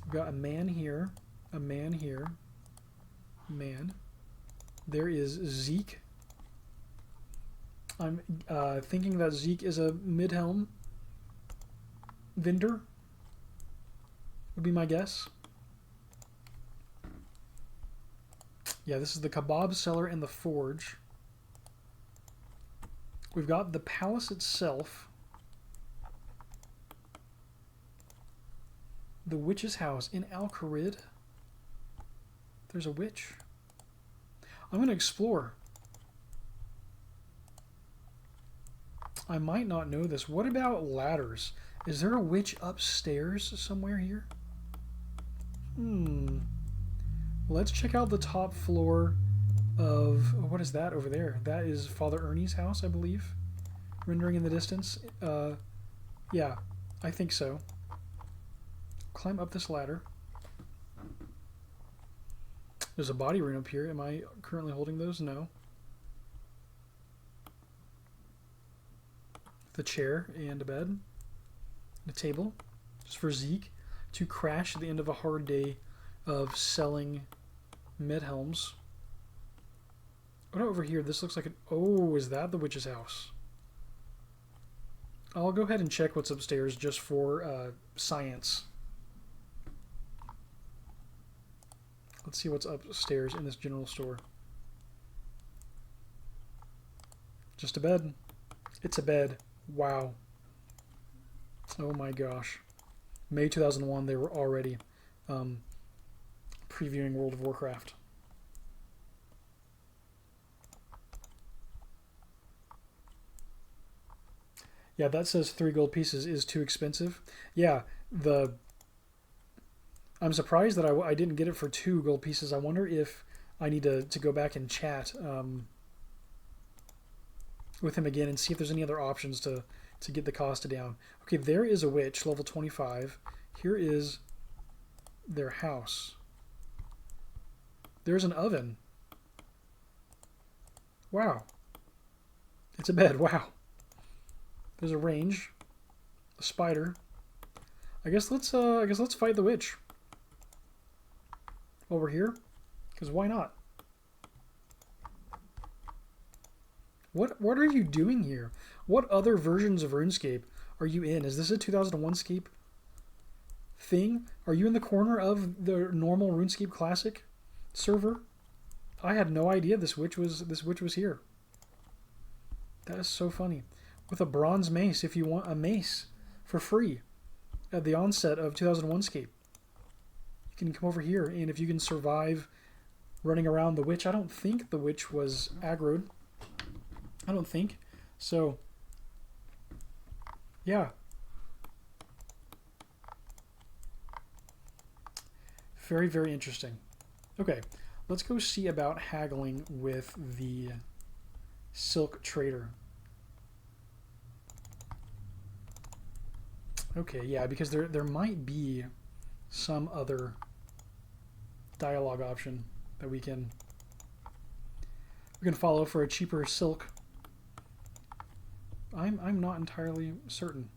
We've got a man here, a man here, man. There is Zeke. I'm thinking that Zeke is a mid-helm vendor. Would be my guess. Yeah, this is the kebab seller and the forge. We've got the palace itself. The witch's house in Al-Kharid. There's a witch. I'm going to explore. I might not know this. What about ladders? Is there a witch upstairs somewhere here? Let's check out the top floor of... what is that over there? That is Father Ernie's house, I believe. rendering in the distance. Yeah, I think so. Climb up this ladder. There's a body rune up here. Am I currently holding those? No. The chair and a bed. And a table. Just for Zeke to crash at the end of a hard day of selling med helms. What over here? This looks like an... Oh, is that the witch's house? I'll go ahead and check what's upstairs just for science. Let's see what's upstairs in this general store. Just a bed. It's a bed. Wow. Oh my gosh. May 2001, they were already previewing World of Warcraft. Yeah, that says 3 gold pieces is too expensive. Yeah, I'm surprised that I didn't get it for 2 gold pieces. I wonder if I need to go back and chat with him again and see if there's any other options to get the cost down. Okay, there is a witch, level 25. Here is their house. There's an oven. Wow. It's a bed. Wow. There's a range. A spider. I guess let's fight the witch. While we're here, because why not? What are you doing here? What other versions of RuneScape are you in? Is this a 2001Scape thing? Are you in the corner of the normal RuneScape Classic server? I had no idea this witch was here. That is so funny. With a bronze mace, if you want a mace for free at the onset of 2001Scape. You can come over here, and if you can survive running around the witch, I don't think the witch was aggroed. I don't think. So, yeah. Very, very interesting. Okay, let's go see about haggling with the silk trader. Okay, yeah, because there might be some other dialogue option that we can follow for a cheaper silk. I'm not entirely certain.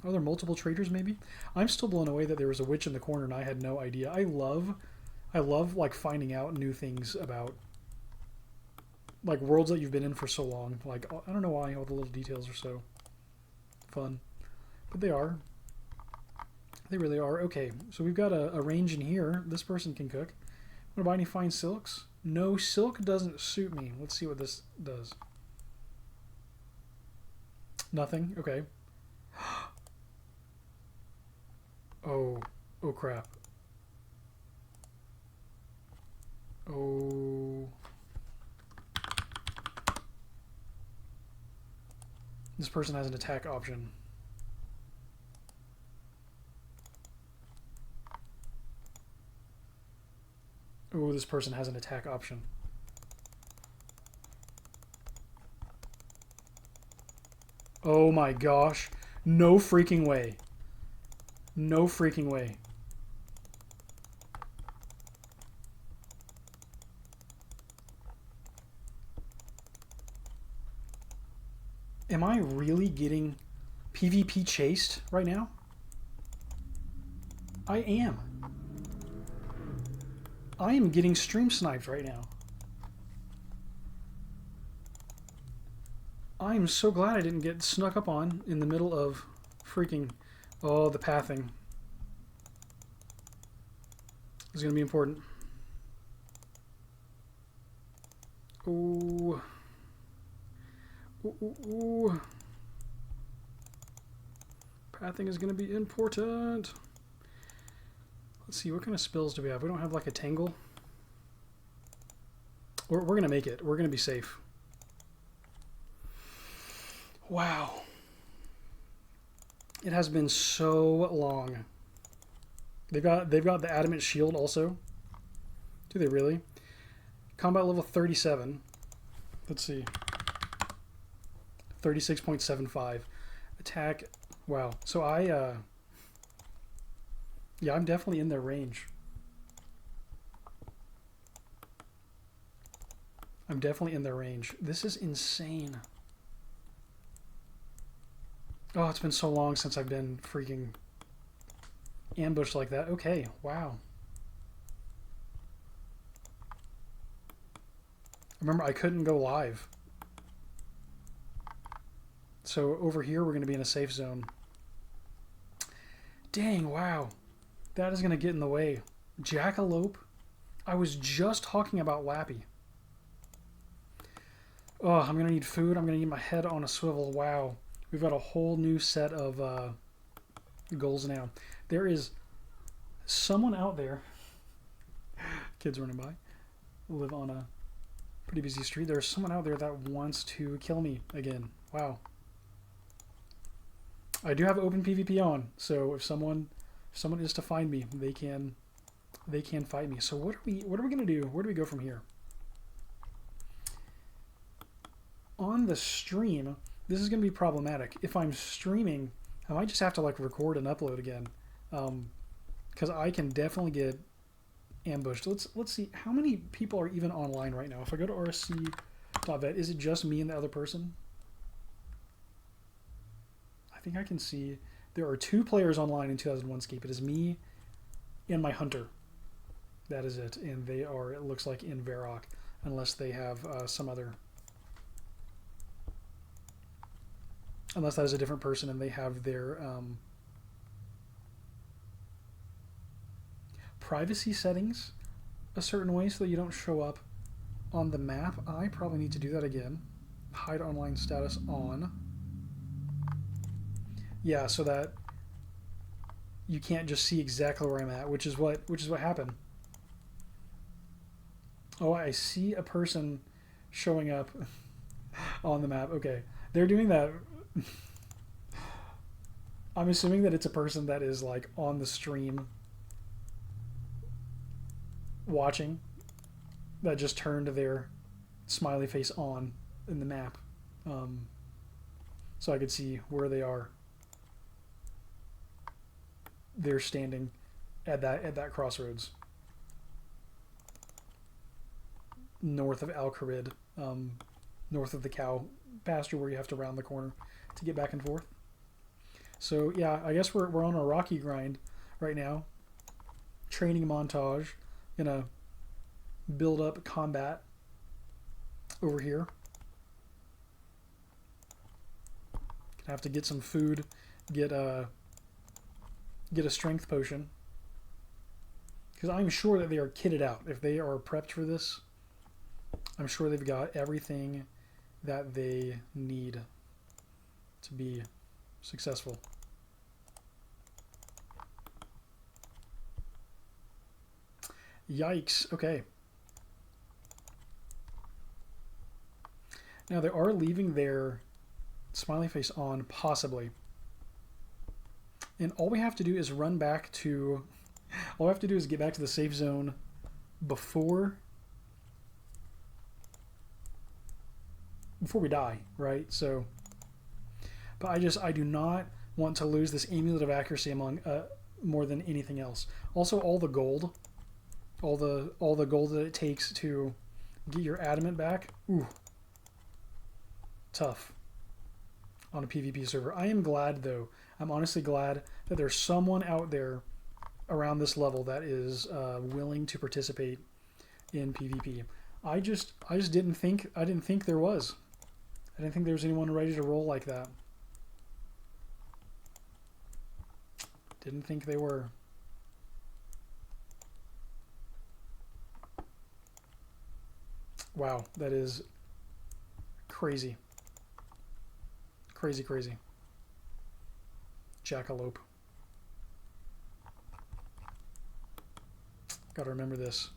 Are there multiple traders maybe? I'm still blown away that there was a witch in the corner and I had no idea. I love like finding out new things about like worlds that you've been in for so long. Like I don't know why all the little details are so fun. But they are. They really are. Okay, so we've got a range in here. This person can cook. Want to buy any fine silks? No, silk doesn't suit me. Let's see what this does. Nothing? Okay. Oh crap. Oh. This person has an attack option. Oh, this person has an attack option. Oh my gosh. No freaking way. No freaking way. Am I really getting PvP chased right now? I am. I am getting stream sniped right now. I'm so glad I didn't get snuck up on in the middle of freaking... Oh, the pathing. Is going to be important. Ooh. Ooh, ooh, ooh. Pathing is going to be important. Let's see, what kind of spells do we have? We don't have like a tangle. We're going to make it. We're going to be safe. Wow. It has been so long. They've got the adamant shield also. Do they really? Combat level 37. Let's see. 36.75. Attack. Wow. So yeah, I'm definitely in their range. I'm definitely in their range. This is insane. Oh, it's been so long since I've been freaking ambushed like that. Okay, wow. Remember, I couldn't go live. So over here, we're going to be in a safe zone. Dang, wow. That is going to get in the way. Jackalope? I was just talking about Lappy. Oh, I'm going to need food. I'm going to need my head on a swivel. Wow. We've got a whole new set of goals now. There is someone out there. Kids running by. Live on a pretty busy street. There's someone out there that wants to kill me again. Wow. I do have open PvP on, so if someone is to find me, they can fight me. So what are we gonna do? Where do we go from here? On the stream, this is gonna be problematic. If I'm streaming, I might just have to like record and upload again, because I can definitely get ambushed. Let's see how many people are even online right now. If I go to rsc.vet, is it just me and the other person? I think I can see there are 2 players online in 2001Scape. It is me and my hunter. That is it. And they are, it looks like, in Varrock, unless they have some other... Unless that is a different person and they have their privacy settings a certain way so that you don't show up on the map. I probably need to do that again. Hide online status on. Yeah, so that you can't just see exactly where I'm at, which is what happened. Oh, I see a person showing up on the map. Okay, they're doing that. I'm assuming that it's a person that is like on the stream watching that just turned their smiley face on in the map, so I could see where they are. They're standing at that crossroads north of Al-Kharid, north of the cow pasture where you have to round the corner to get back and forth. So yeah, I guess we're on a rocky grind right now. Training montage. Gonna build up combat over here. Gonna have to get some food, get a strength potion, because I'm sure that they are kitted out. If they are prepped for this, I'm sure they've got everything that they need to be successful. Yikes. Okay. Now they are leaving their smiley face on, possibly. And all we have to do is run back to... All we have to do is get back to the safe zone before we die, right? So... But I do not want to lose this amulet of accuracy among more than anything else. Also, all the gold... All the gold that it takes to get your adamant back. Ooh. Tough. On a PvP server. I am glad, though. I'm honestly glad that there's someone out there around this level that is willing to participate in PvP. I just didn't think there was. I didn't think there was anyone ready to roll like that. Didn't think they were. Wow, that is crazy. Crazy, crazy. Jackalope. Gotta remember this.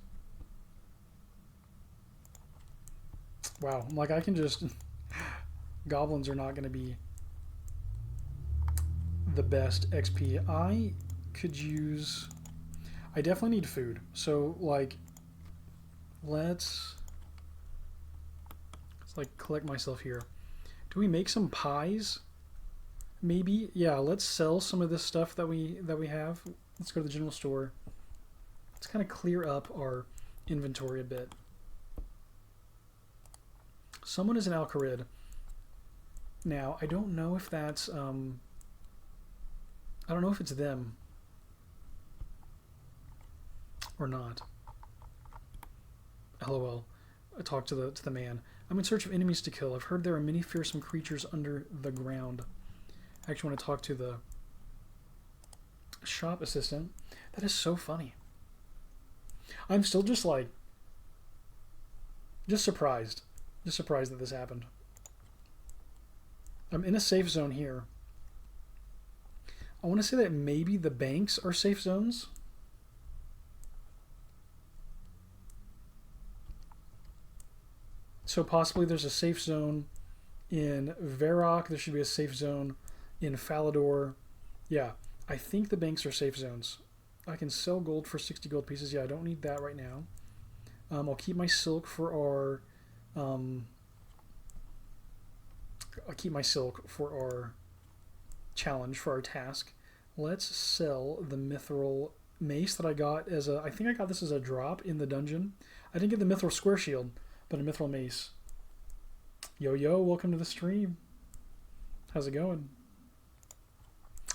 Wow, like I can just... Goblins are not going to be the best XP. I could use... I definitely need food. So, like, let's like collect myself here. Do we make some pies? Maybe. Yeah, let's sell some of this stuff that we have. Let's go to the general store. Let's kind of clear up our inventory a bit. Someone is an Al-Kharid. Now, I don't know if that's I don't know if it's them or not. LOL. I talked to the man. I'm in search of enemies to kill. I've heard there are many fearsome creatures under the ground. I actually want to talk to the shop assistant. That is so funny. I'm still just like, just surprised. Just surprised that this happened. I'm in a safe zone here. I want to say that maybe the banks are safe zones. So possibly there's a safe zone in Varrock. There should be a safe zone in Falador. Yeah, I think the banks are safe zones. I can sell gold for 60 gold pieces. Yeah, I don't need that right now. I'll keep my silk for our... I'll keep my silk for our challenge, for our task. Let's sell the mithril mace that I got as a... I think I got this as a drop in the dungeon. I didn't get the mithril square shield, but a mithril mace. Yo, welcome to the stream. How's it going?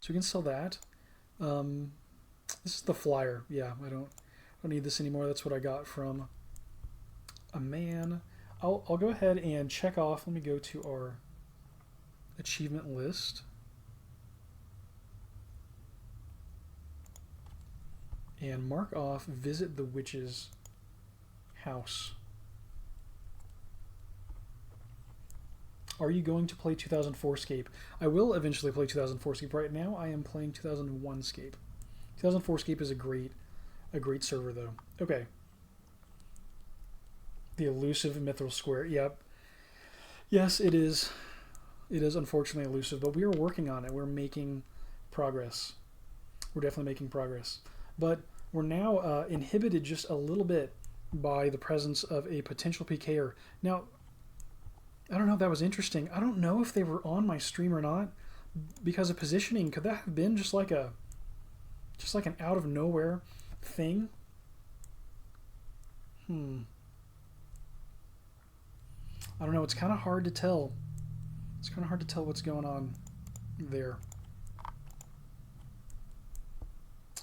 So we can sell that. This is the flyer. Yeah, I don't need this anymore. That's what I got from a man. I'll go ahead and check off. Let me go to our achievement list. And mark off visit the witch's house. Are you going to play 2004Scape? I will eventually play 2004Scape. Right now I am playing 2001Scape. 2004Scape is a great server though. Okay. The elusive mithril square. Yep. Yes, it is. It is unfortunately elusive, but we are working on it. We're making progress. We're definitely making progress. But we're now inhibited just a little bit by the presence of a potential PKer. Now, I don't know if that was interesting. I don't know if they were on my stream or not because of positioning. Could that have been just like an out of nowhere thing? I don't know. It's kind of hard to tell. It's kind of hard to tell what's going on there.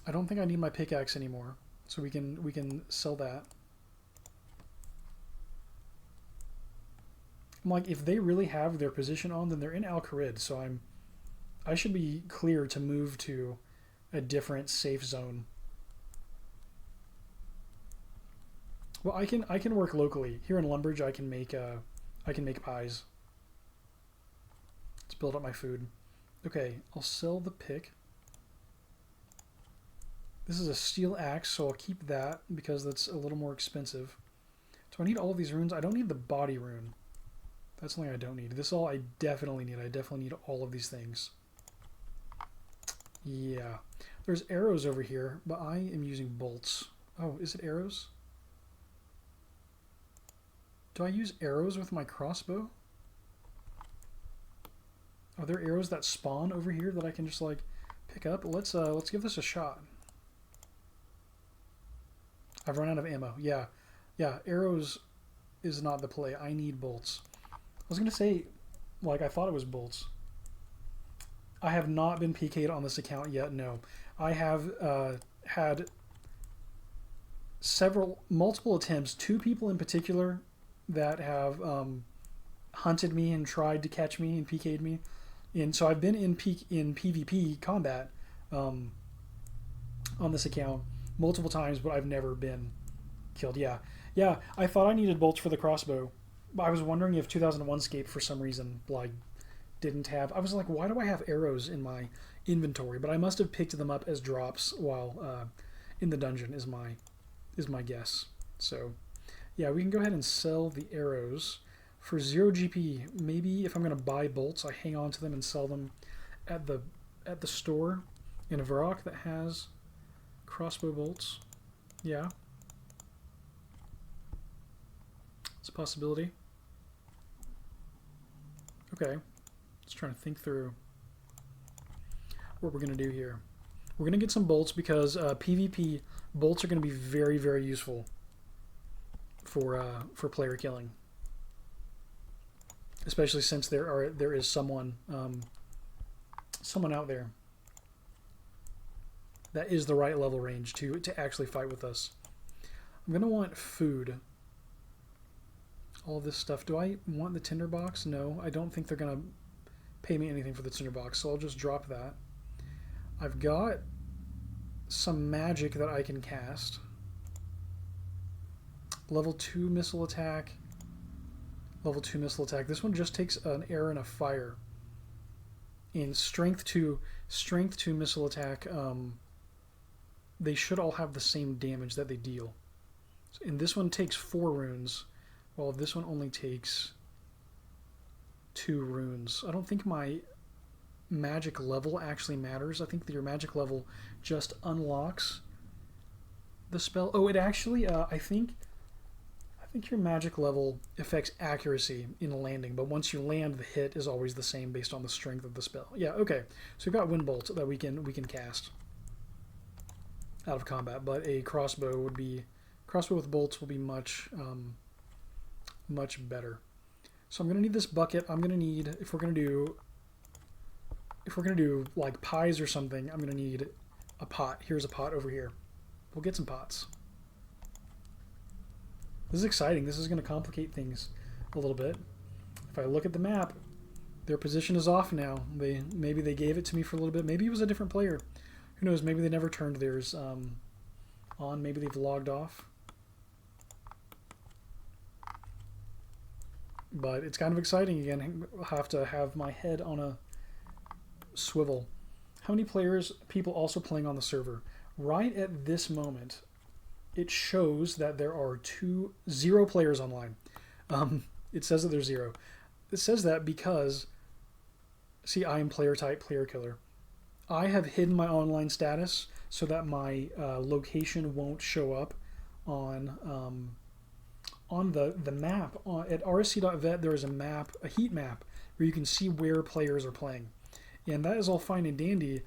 I don't think I need my pickaxe anymore, so we can sell that. I'm like, if they really have their position on, then they're in Al-Kharid, so I should be clear to move to a different safe zone. Well, I can work locally here in Lumbridge. I can make pies. Let's build up my food. Okay, I'll sell the pick. This is a steel axe, so I'll keep that because that's a little more expensive. Do I need all of these runes? I don't need the body rune. That's something I don't need. This all I definitely need. I definitely need all of these things. Yeah. There's arrows over here, but I am using bolts. Oh, is it arrows? Do I use arrows with my crossbow? Are there arrows that spawn over here that I can just like pick up? Let's give this a shot. I've run out of ammo. Yeah. Yeah, arrows is not the play. I need bolts. I was going to say, like, I thought it was bolts. I have not been PK'd on this account yet, no. I have had multiple attempts, 2 people in particular that have hunted me and tried to catch me and PK'd me. And so I've been in PvP combat on this account multiple times, but I've never been killed. Yeah, I thought I needed bolts for the crossbow. I was wondering if 2001Scape for some reason like didn't have. I was like, why do I have arrows in my inventory? But I must have picked them up as drops while in the dungeon is my guess. So yeah, we can go ahead and sell the arrows for 0 GP. Maybe if I'm gonna buy bolts, I hang on to them and sell them at the store in Varrock that has crossbow bolts. Yeah, it's a possibility. Okay. Let's try to think through what we're going to do here. We're going to get some bolts because PvP bolts are going to be very, very useful for player killing, especially since there is someone out there that is the right level range to actually fight with us. I'm going to want food. All this stuff. Do I want the tinderbox? No, I don't think they're going to pay me anything for the tinderbox, so I'll just drop that. I've got some magic that I can cast. Level 2 missile attack. Level 2 missile attack. This one just takes an air and a fire. In strength 2 missile attack, they should all have the same damage that they deal. And this one takes 4 runes, while this one only takes 2 runes. I don't think my magic level actually matters. I think that your magic level just unlocks the spell. Oh, it actually, I think your magic level affects accuracy in landing, but once you land, the hit is always the same based on the strength of the spell. Yeah, okay. So we've got wind bolt that we can cast out of combat, but a crossbow with bolts will be much much better. So I'm gonna need this bucket. I'm gonna need, if we're gonna do like pies or something, I'm gonna need a pot. Here's a pot over here. We'll get some pots. This is exciting. This is going to complicate things a little bit. If I look at the map, their position is off now. Maybe they gave it to me for a little bit. Maybe it was a different player. Who knows? Maybe they never turned theirs on. Maybe they've logged off. But it's kind of exciting again. I'll have to have my head on a swivel. How many people also playing on the server? Right at this moment, it shows that there are 0 players online. It says that there's 0. It says that because, see, I am player type, player killer. I have hidden my online status so that my location won't show up on the map. At rsc.vet, there is a map, a heat map, where you can see where players are playing. And that is all fine and dandy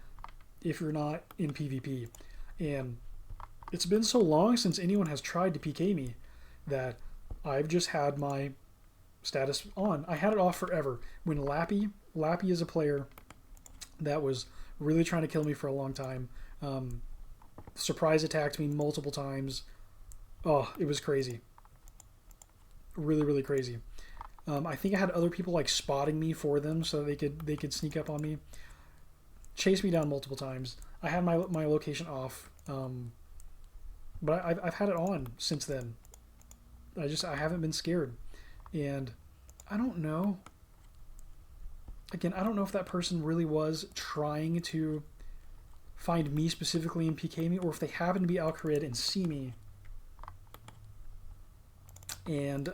if you're not in PvP. And it's been so long since anyone has tried to PK me that I've just had my status on. I had it off forever. When Lappy is a player that was really trying to kill me for a long time, surprise attacked me multiple times. Oh, it was crazy. Really, really crazy. I think I had other people like spotting me for them so they could sneak up on me. Chase me down multiple times. I had my location off. But I've had it on since then. I haven't been scared. And I don't know. Again, I don't know if that person really was trying to find me specifically and PK me, or if they happen to be Al-Kharid and see me and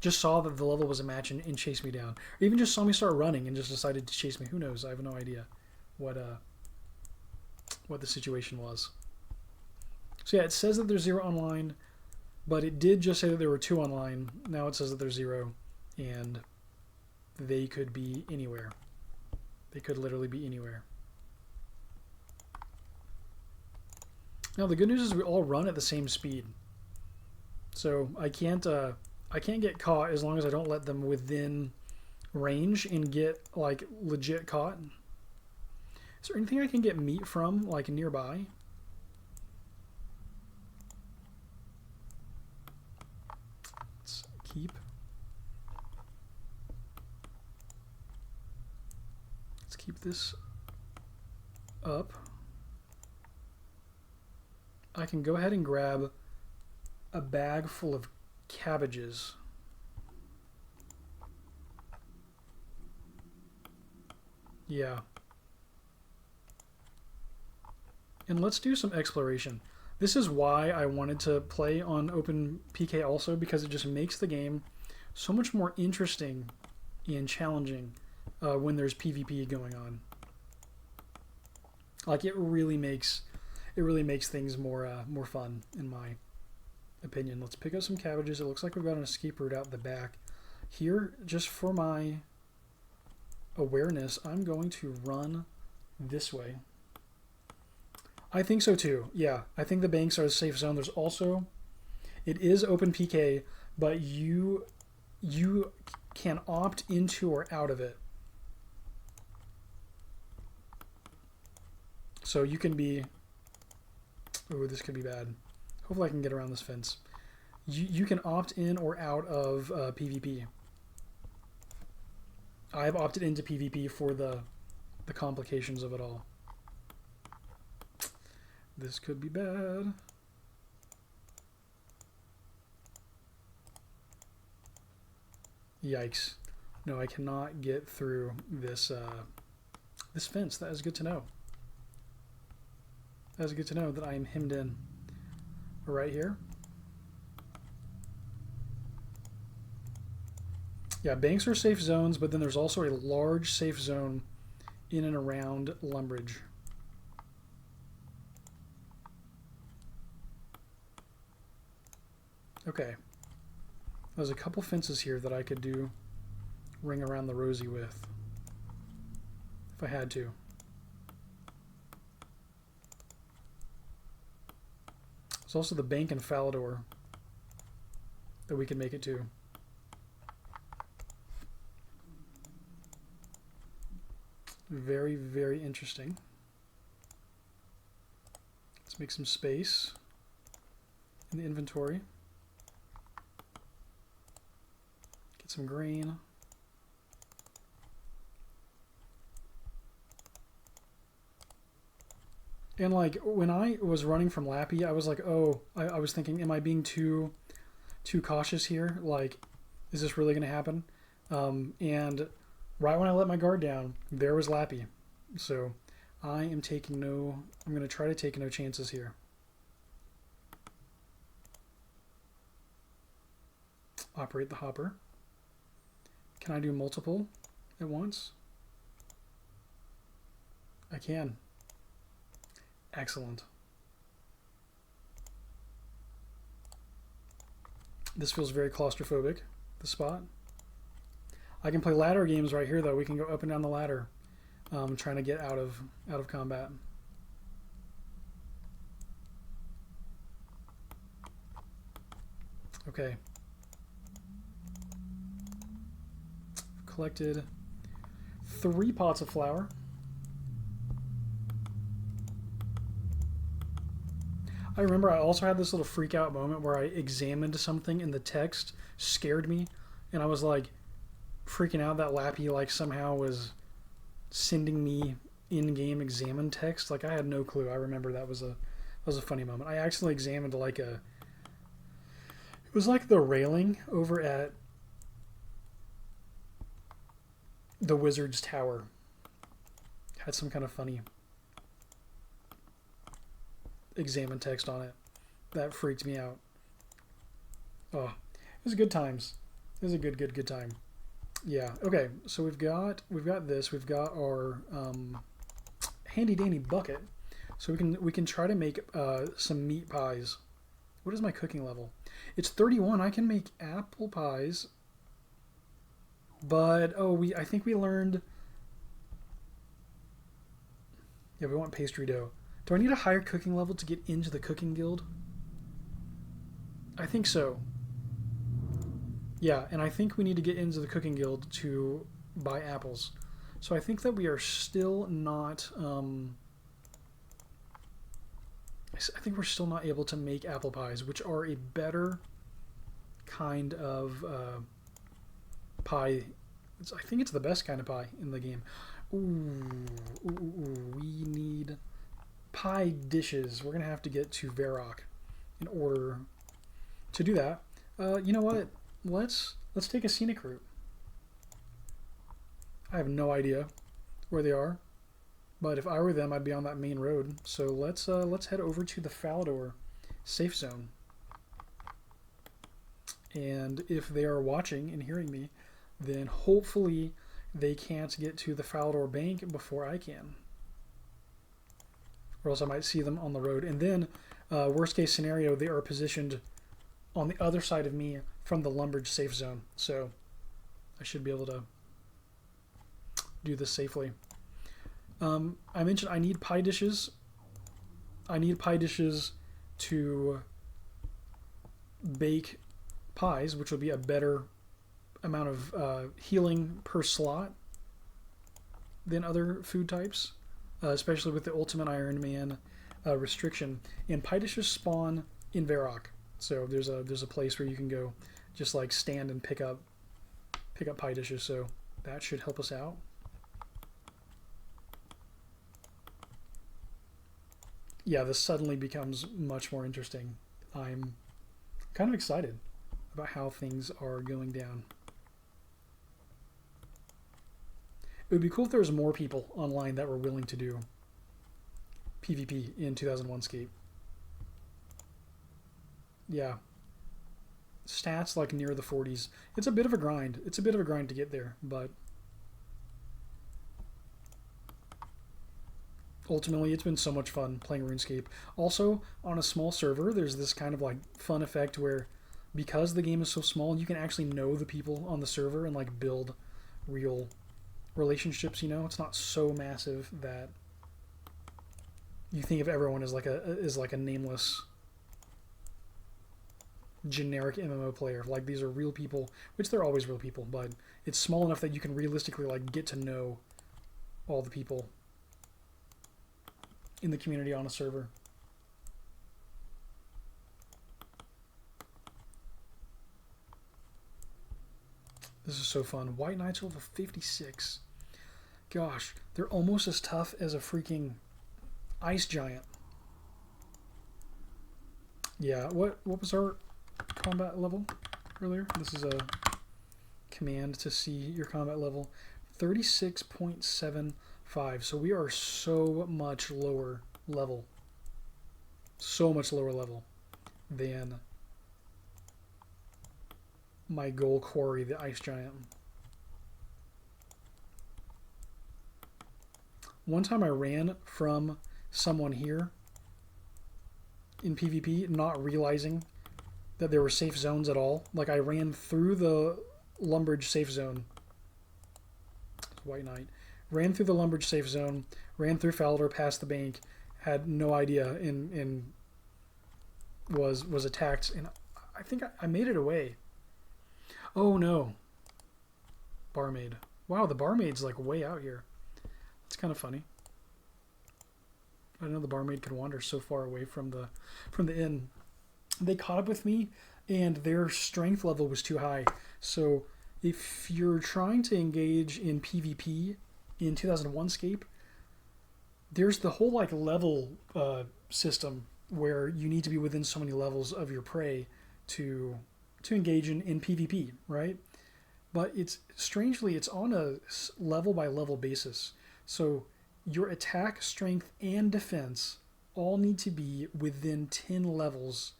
just saw that the level was a match and chased me down. Or even just saw me start running and just decided to chase me. Who knows? I have no idea what the situation was. So yeah, it says that there's 0 online, but it did just say that there were 2 online. Now it says that there's 0, and they could be anywhere. They could literally be anywhere. Now the good news is we all run at the same speed, so I can't get caught as long as I don't let them within range and get like legit caught. Is there anything I can get meat from like nearby? Let's keep this up. I can go ahead and grab a bag full of cabbages. Yeah. And let's do some exploration. This is why I wanted to play on Open PK also, because it just makes the game so much more interesting and challenging when there's PvP going on. Like it really makes things more fun, in my opinion. Let's pick up some cabbages. It looks like we've got an escape route out the back here, just for my awareness, I'm going to run this way. I think so too. Yeah, I think the banks are a safe zone. There's also, it is open PK, but you can opt into or out of it. So you can be, oh, this could be bad. Hopefully I can get around this fence. You can opt in or out of PvP. I've opted into PvP for the complications of it all. This could be bad. Yikes. No, I cannot get through this this fence. That is good to know. That is good to know that I am hemmed in right here. Yeah, banks are safe zones, but then there's also a large safe zone in and around Lumbridge. Okay. There's a couple fences here that I could do ring around the rosy with if I had to. There's also the bank in Falador that we could make it to. Very, very interesting. Let's make some space in the inventory. Get some grain. And like when I was running from Lappy, I was like, oh, I was thinking, am I being too cautious here? Like, is this really going to happen? And right when I let my guard down, there was Lappy. So I am taking I'm going to try to take no chances here. Operate the hopper. Can I do multiple at once? I can. Excellent. This feels very claustrophobic, the spot. I can play ladder games right here though. We can go up and down the ladder, trying to get out of combat. Okay. Collected 3 pots of flour. I remember I also had this little freak out moment where I examined something and the text scared me, and I was like freaking out that Lappy like somehow was sending me in-game examine text. Like I had no clue. I remember that was a funny moment. I accidentally examined like it was like the railing over at the Wizard's Tower. Had some kind of funny examine text on it. That freaked me out. Oh, it was good times. It was a good time. Yeah. Okay. So we've got this. We've got our handy dandy bucket. So we can try to make some meat pies. What is my cooking level? It's 31. I can make apple pies. But I think we learned. Yeah, we want pastry dough. Do I need a higher cooking level to get into the cooking guild? I think so. Yeah, and I think we need to get into the cooking guild to buy apples. So I think that we are still not. I think we're still not able to make apple pies, which are a better kind of pie. I think it's the best kind of pie in the game. Ooh, we need pie dishes. We're gonna have to get to Varrock in order to do that. You know what? Let's take a scenic route. I have no idea where they are, but if I were them, I'd be on that main road. So let's head over to the Falador safe zone. And if they are watching and hearing me, then hopefully they can't get to the Falador Bank before I can. Or else I might see them on the road. And then, worst case scenario, they are positioned on the other side of me from the Lumbridge safe zone. So I should be able to do this safely. I mentioned I need pie dishes. I need pie dishes to bake pies, which will be a better amount of healing per slot than other food types, especially with the Ultimate Ironman restriction. And pie dishes spawn in Varrock, so there's a place where you can go, just like stand and pick up pie dishes. So that should help us out. Yeah, this suddenly becomes much more interesting. I'm kind of excited about how things are going down. It would be cool if there was more people online that were willing to do PvP in 2001Scape. Yeah. Stats like near the 40s. It's a bit of a grind. It's a bit of a grind to get there, but ultimately it's been so much fun playing RuneScape. Also, on a small server, there's this kind of like fun effect where because the game is so small, you can actually know the people on the server and like build real relationships, you know? It's not so massive that you think of everyone as like a nameless generic MMO player. Like these are real people, which they're always real people, but it's small enough that you can realistically like get to know all the people in the community on a server. This is so fun. White Knights level 56. Gosh, they're almost as tough as a freaking ice giant. Yeah, what was our combat level earlier? This is a command to see your combat level. 36.75. So we are so much lower level. So much lower level than my goal quarry, the ice giant. One time I ran from someone here in PvP, not realizing that there were safe zones at all. Like I ran through the Lumbridge safe zone. White Knight. Ran through the Lumbridge safe zone, ran through Falador past the bank, had no idea, and was attacked, and I think I made it away. Oh no. Barmaid. Wow, the barmaid's like way out here. That's kind of funny. I didn't know the barmaid could wander so far away from the inn. They caught up with me, and their strength level was too high. So if you're trying to engage in PvP in 2001Scape, there's the whole like level system where you need to be within so many levels of your prey to engage in PvP, right? But it's strangely, it's on a level by level basis. So your attack, strength, and defense all need to be within 10 levels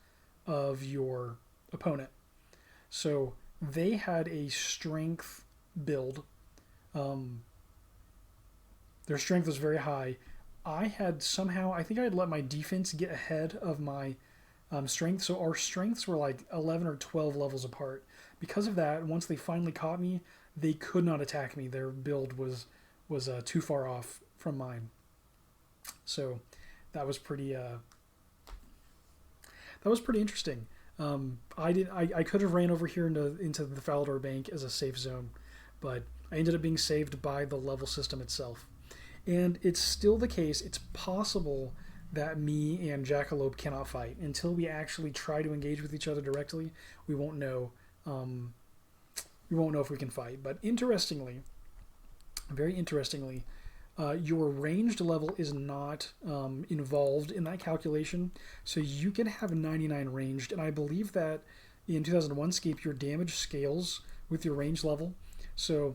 of your opponent. So they had a strength build. Their strength was very high. I had somehow, I think I had let my defense get ahead of my strength. So our strengths were like 11 or 12 levels apart. Because of that, once they finally caught me, they could not attack me. Their build was too far off from mine. So that was pretty interesting. I could have ran over here into the Falador Bank as a safe zone, but I ended up being saved by the level system itself. And it's still the case. It's possible that me and Jackalope cannot fight until we actually try to engage with each other directly. We won't know. We won't know if we can fight. But interestingly, very interestingly, your ranged level is not involved in that calculation. So you can have 99 ranged, and I believe that in 2001Scape your damage scales with your range level. So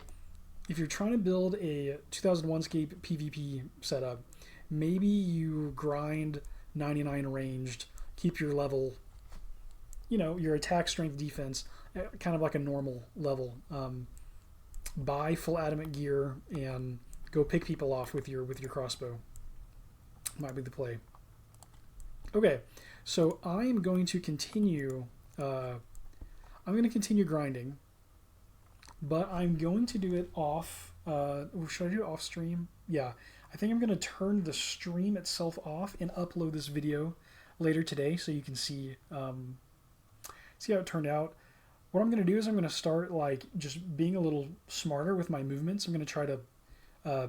if you're trying to build a 2001Scape PvP setup, maybe you grind 99 ranged, keep your level, your attack, strength, defense, kind of like a normal level. Buy full adamant gear and go pick people off with your crossbow. Might be the play. Okay, so I'm going to continue. I'm going to continue grinding, but I'm going to do it off Should I do it off stream? Yeah, I think I'm gonna turn the stream itself off and upload this video later today so you can see how it turned out. What I'm gonna do is I'm gonna start like just being a little smarter with my movements. I'm gonna try to uh,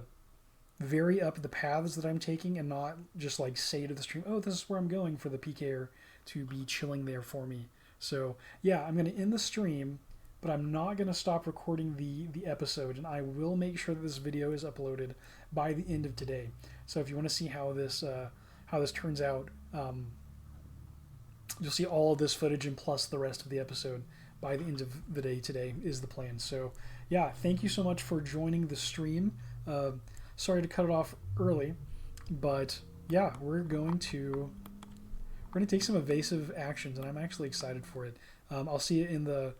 vary up the paths that I'm taking and not just like say to the stream, oh, this is where I'm going, for the PKer to be chilling there for me. So yeah, I'm gonna end the stream, but I'm not gonna stop recording the episode, and I will make sure that this video is uploaded by the end of today. So if you want to see how this turns out, you'll see all of this footage and plus the rest of the episode by the end of the day today is the plan. So yeah, thank you so much for joining the stream. Sorry to cut it off early, but yeah, we're going to take some evasive actions, and I'm actually excited for it. I'll see it in the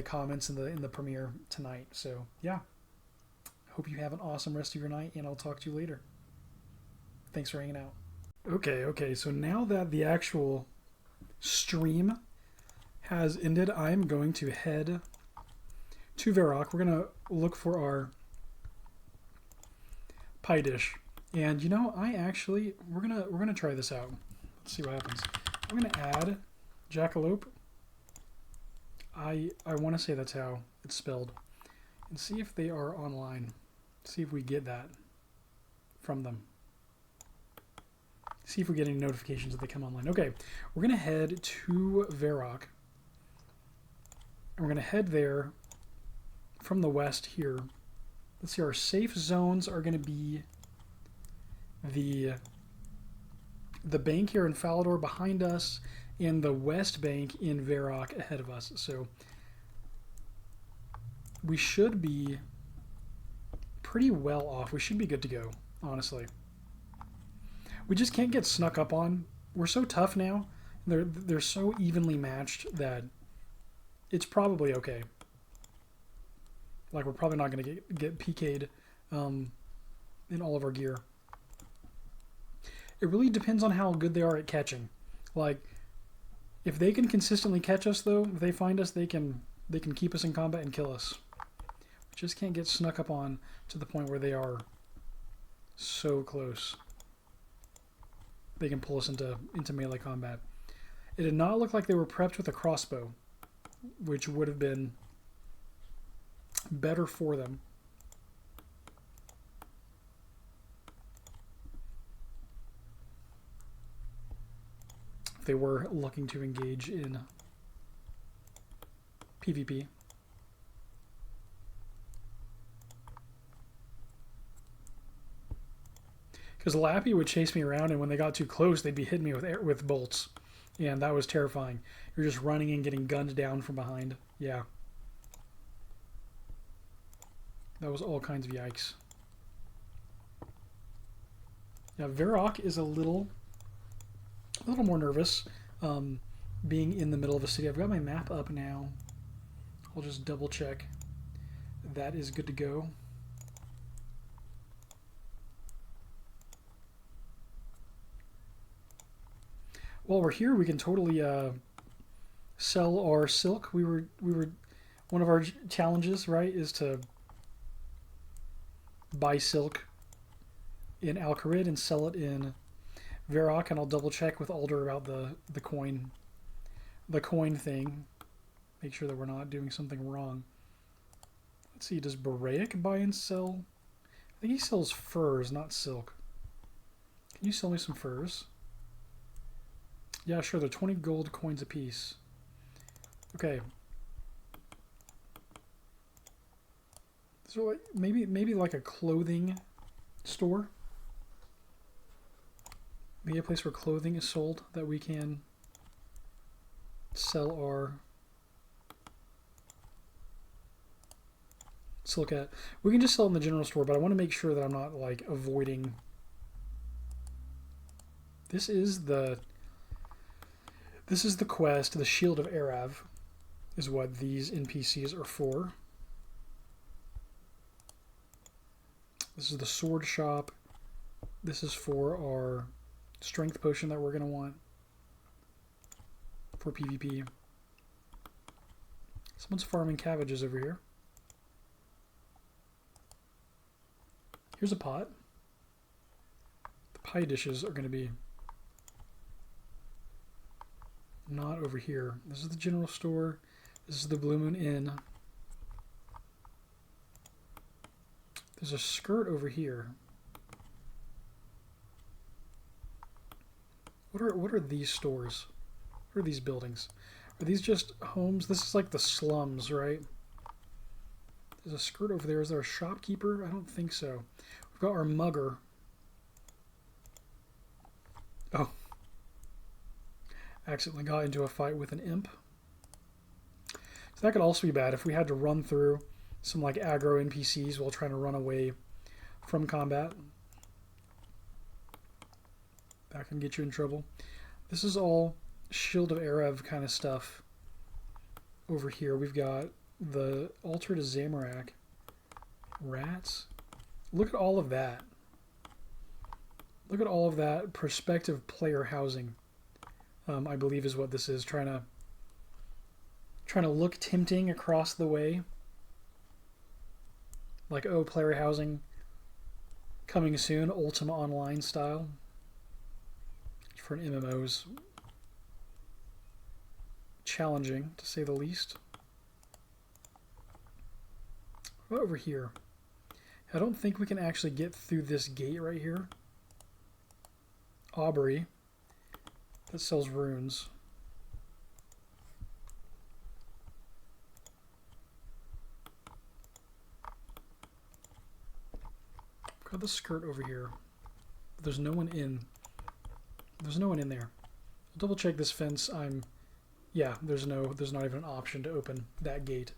comments in the premiere tonight. So yeah, hope you have an awesome rest of your night, and I'll talk to you later. Thanks for hanging out. Okay, so now that the actual stream has ended, I'm going to head to Varrock. We're gonna look for our pie dish, and you know, we're gonna try this out. Let's see what happens. I'm gonna add jackalope. I want to say that's how it's spelled, and see if they are online. See if we get that from them. See if we get any notifications that they come online. Okay, we're gonna head to Varrock, and we're gonna head there from the west here. Let's see, our safe zones are gonna be the bank here in Falador behind us, and the west bank in Varrock ahead of us. So we should be pretty well off. We should be good to go, honestly. We just can't get snuck up on. We're so tough now. They're so evenly matched that it's probably okay. Like, we're probably not going to get PK'd in all of our gear. It really depends on how good they are at catching. Like, if they can consistently catch us, though, if they find us, they can keep us in combat and kill us. We just can't get snuck up on to the point where they are so close. They can pull us into melee combat. It did not look like they were prepped with a crossbow, which would have been better for them. If they were looking to engage in PvP. Because Lappy would chase me around, and when they got too close, they'd be hitting me with bolts. And that was terrifying. You're just running and getting gunned down from behind. Yeah. That was all kinds of yikes. Yeah, Varrock is a little more nervous, being in the middle of a city. I've got my map up now. I'll just double check. That is good to go. While we're here, we can totally sell our silk. We were one of our challenges, right, is to buy silk in Al-Kharid and sell it in Varrock, and I'll double check with Alder about the coin thing. Make sure that we're not doing something wrong. Let's see, does Baraic buy and sell? I think he sells furs, not silk. Can you sell me some furs? Yeah, sure, they're 20 gold coins apiece. Okay. So maybe like a clothing store. Maybe a place where clothing is sold that we can sell our silk at. We can just sell it in the general store, but I want to make sure that I'm not like avoiding. This is the quest. The Shield of Arav is what these NPCs are for. This is the sword shop. This is for our strength potion that we're going to want for PvP. Someone's farming cabbages over here. Here's a pot. The pie dishes are going to be not over here. This is the general store. This is the Blue Moon Inn. There's a skirt over here. What are these stores? What are these buildings? Are these just homes? This is like the slums, right? There's a skirt over there. Is there a shopkeeper? I don't think so. We've got our mugger. Oh. Accidentally got into a fight with an imp. So that could also be bad if we had to run through some like aggro NPCs while trying to run away from combat. That can get you in trouble. This is all Shield of Erev kind of stuff. Over here we've got the Altar to Zamorak. Rats. Look at all of that. Look at all of that prospective player housing. I believe is what this is. Trying to look tempting across the way. Like, oh, player housing coming soon, Ultima Online style. For an MMO's challenging, to say the least. What about over here? I don't think we can actually get through this gate right here. Aubrey. That sells runes. Got the skirt over here. There's no one in. There's no one in there. I'll double check this fence. Yeah, there's not even an option to open that gate.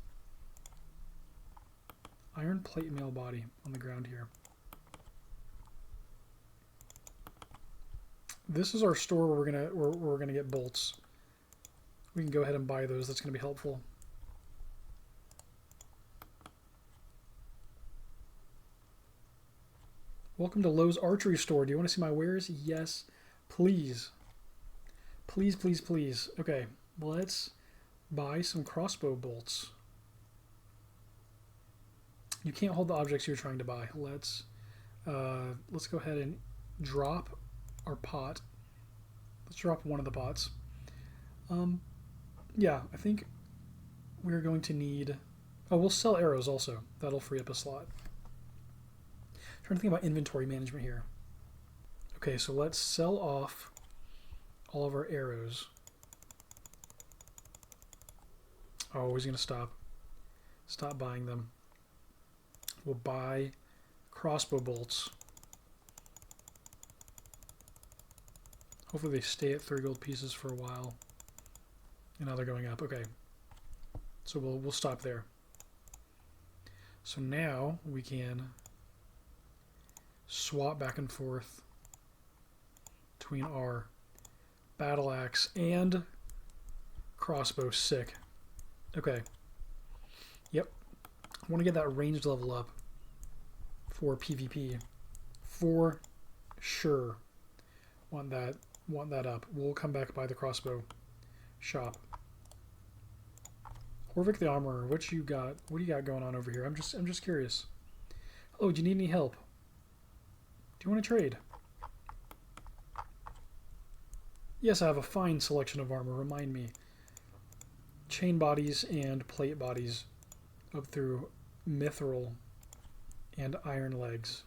Iron plate mail body on the ground here. This is our store where we're gonna get bolts. We can go ahead and buy those. That's gonna be helpful. Welcome to Lowe's Archery Store. Do you want to see my wares? Yes, please. Please, please, please. Okay, let's buy some crossbow bolts. You can't hold the objects you're trying to buy. Let's go ahead and drop our pot. Let's drop one of the pots. Yeah, I think we're going to need... Oh, we'll sell arrows also. That'll free up a slot. Trying to think about inventory management here. Okay, so let's sell off all of our arrows. Oh, he's going to stop. Stop buying them. We'll buy crossbow bolts. Hopefully they stay at 3 gold pieces for a while. And now they're going up. Okay. So we'll stop there. So now we can swap back and forth between our battle axe and crossbow. Sick. Okay. Yep. I want to get that range level up for PvP. For sure. Want that up. We'll come back by the crossbow shop. Horvik the Armorer, what you got? What do you got going on over here? I'm just curious. Hello, do you need any help? Do you want to trade? Yes, I have a fine selection of armor. Remind me. Chain bodies and plate bodies up through mithril and iron legs.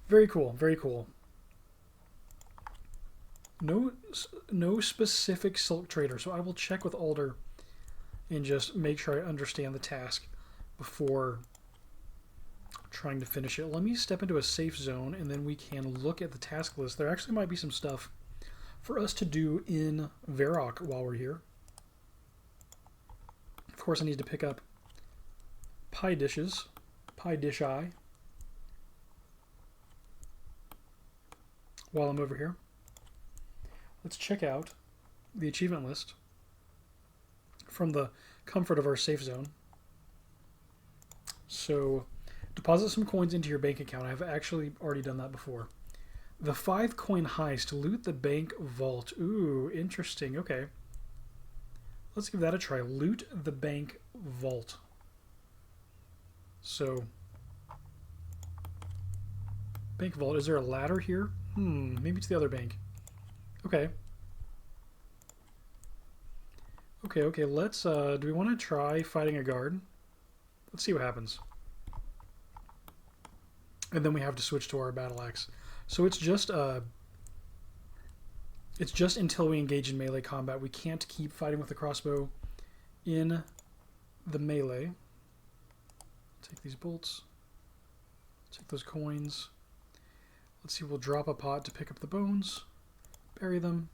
Very cool, very cool. No specific silk trader, so I will check with Alder and just make sure I understand the task before trying to finish it. Let me step into a safe zone and then we can look at the task list. There actually might be some stuff for us to do in Varrock while we're here. Of course, I need to pick up pie dishes, pie dish eye, while I'm over here. Let's check out the achievement list from the comfort of our safe zone. So, deposit some coins into your bank account. I've actually already done that before. The 5 coin heist. Loot the bank vault. Ooh, interesting. Okay. Let's give that a try. Loot the bank vault. So, Bank vault. Is there a ladder here? Maybe it's the other bank. Okay. Okay, let's, do we want to try fighting a guard? Let's see what happens. And then we have to switch to our battle axe. So it's just until we engage in melee combat. We can't keep fighting with the crossbow in the melee. Take these bolts. Take those coins. Let's see, we'll drop a pot to pick up the bones, bury them,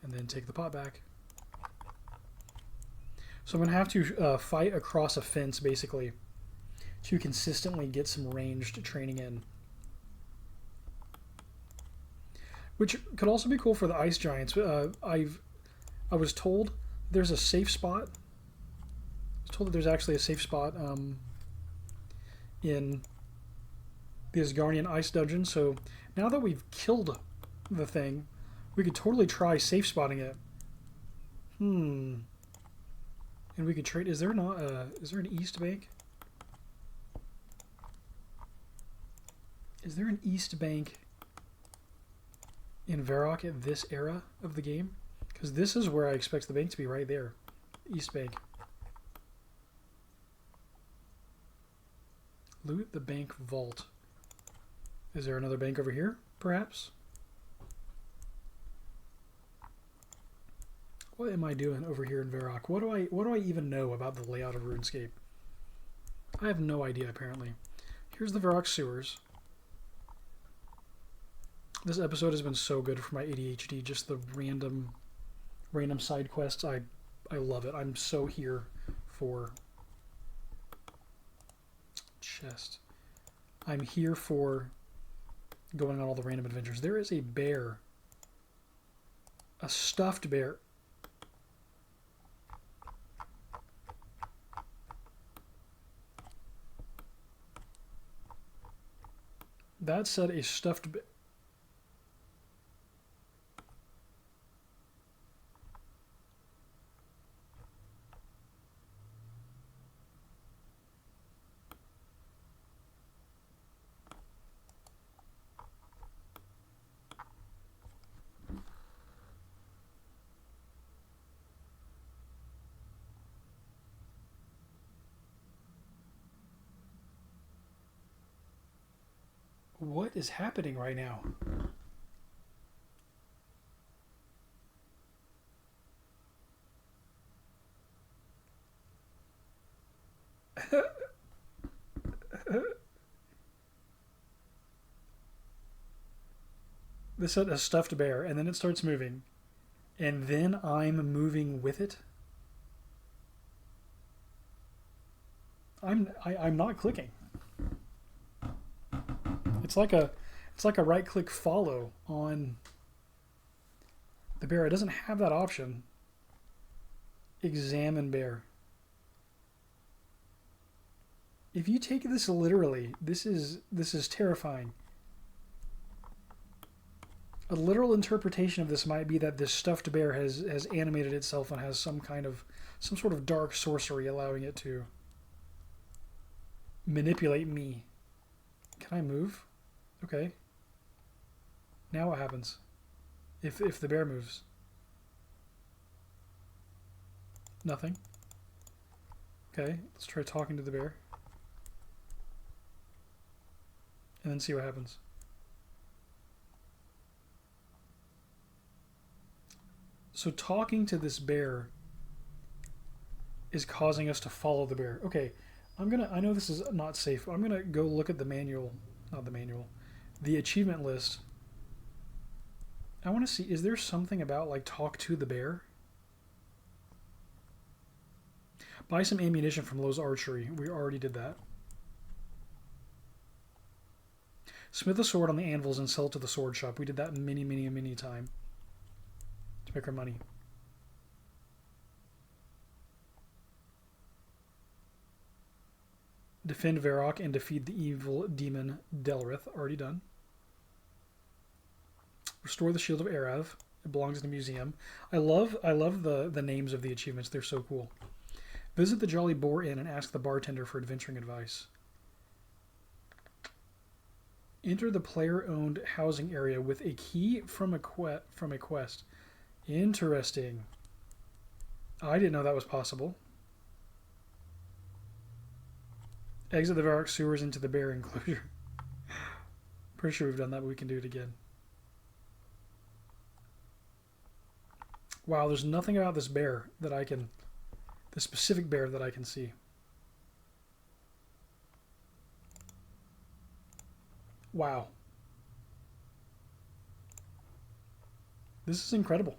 and then take the pot back. So I'm going to have to fight across a fence, basically, to consistently get some ranged training in. Which could also be cool for the ice giants. I was told there's a safe spot. I was told that there's actually a safe spot in the Asgardian ice dungeon. So now that we've killed the thing, we could totally try safe spotting it. And we could trade. Is there not is there an east bank? Is there an east bank in Varrock at this era of the game? Because this is where I expect the bank to be, right there. East bank. Loot the bank vault. Is there another bank over here, perhaps? What am I doing over here in Varrock? What do I even know about the layout of RuneScape? I have no idea, apparently. Here's the Varrock sewers. This episode has been so good for my ADHD. Just the random side quests. I love it. I'm so here for chest. I'm here for going on all the random adventures. There is a bear. A stuffed bear. That said, a stuffed bear. What is happening right now? This is a stuffed bear, and then it starts moving, and then I'm moving with it. I'm not clicking. It's like a right-click follow on the bear. It doesn't have that option. Examine bear. If you take this literally, this is terrifying. A literal interpretation of this might be that this stuffed bear has animated itself and has some sort of dark sorcery allowing it to manipulate me. Can I move? Okay. Now what happens? If the bear moves? Nothing. Okay, let's try talking to the bear. And then see what happens. So talking to this bear is causing us to follow the bear. Okay, I know this is not safe, but I'm gonna go look at the manual, not the manual, the achievement list. I want to see, is there something about like talk to the bear? Buy some ammunition from Lowe's Archery. We already did that. Smith a sword on the anvils and sell it to the sword shop. We did that many time to make our money. Defend Varrock and defeat the evil demon Delrith. Already done. Restore the shield of Arav. It belongs in the museum. I love the names of the achievements. They're so cool. Visit the Jolly Boar Inn and ask the bartender for adventuring advice. Enter the player-owned housing area with a key from a quest. Interesting. I didn't know that was possible. Exit the Varrock sewers into the bear enclosure. Pretty sure we've done that, but we can do it again. Wow, there's nothing about this bear that I can... The specific bear that I can see. Wow. This is incredible.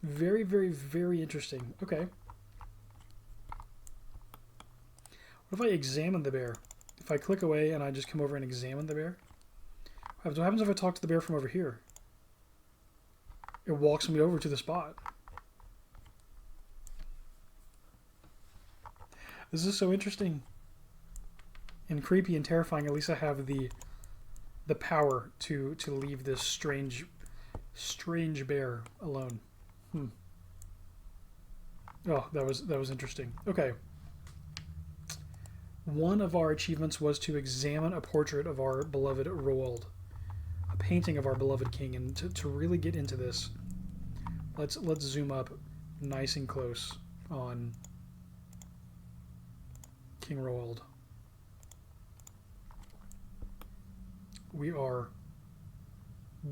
Very, very, very interesting. Okay. What if I examine the bear? If I click away and I just come over and examine the bear? What happens if I talk to the bear from over here? It walks me over to the spot. This is so interesting and creepy and terrifying. At least I have the power to leave this strange bear alone. Oh, that was interesting. Okay. One of our achievements was to examine a portrait of our beloved Roald, a painting of our beloved king, and to really get into this, let's zoom up nice and close on King Roald. We are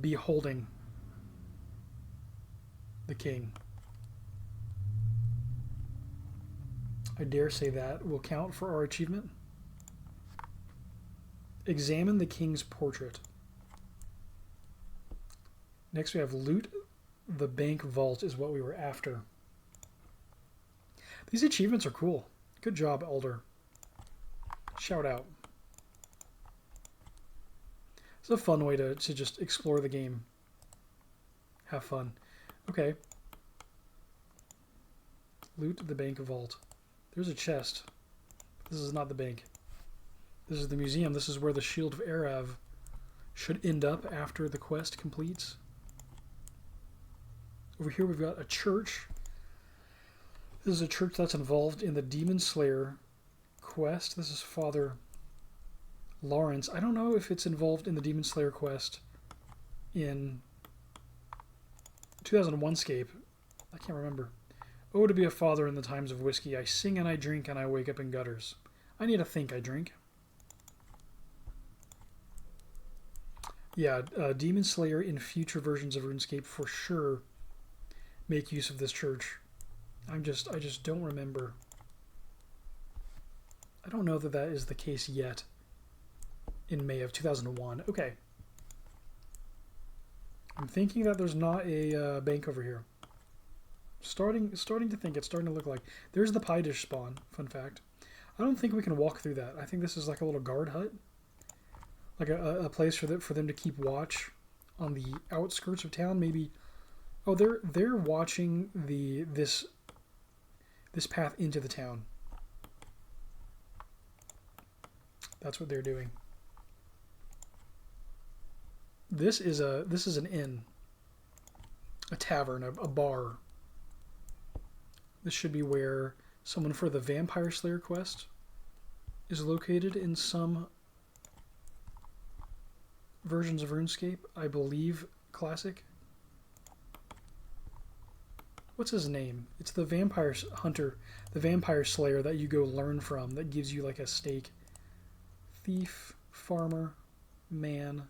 beholding the king. I dare say that will count for our achievement. Examine the king's portrait. Next we have loot the bank vault is what we were after. These achievements are cool. Good job, Elder. Shout out. It's a fun way to just explore the game. Have fun. Okay. Loot the bank vault. There's a chest. This is not the bank. This is the museum. This is where the Shield of Arav should end up after the quest completes. Over here we've got a church. This is a church that's involved in the Demon Slayer quest. This is Father Lawrence. I don't know if it's involved in the Demon Slayer quest in 2001Scape. I can't remember. Oh, to be a father in the times of whiskey. I sing and I drink and I wake up in gutters. I need to think I drink. Yeah, Demon Slayer in future versions of RuneScape for sure make use of this church. I just don't remember. I don't know that that is the case yet in May of 2001. Okay. I'm thinking that there's not a bank over here. Starting to think it's starting to look like. There's the pie dish spawn, fun fact. I don't think we can walk through that. I think this is like a little guard hut. Like a place for them to keep watch on the outskirts of town, maybe. Oh, they're watching this path into the town. That's what they're doing. This is an inn, a tavern, a bar. This should be where someone for the Vampire Slayer quest is located in some versions of RuneScape. I believe Classic. What's his name? It's the Vampire Hunter, the Vampire Slayer that you go learn from that gives you like a stake. Thief, Farmer, Man.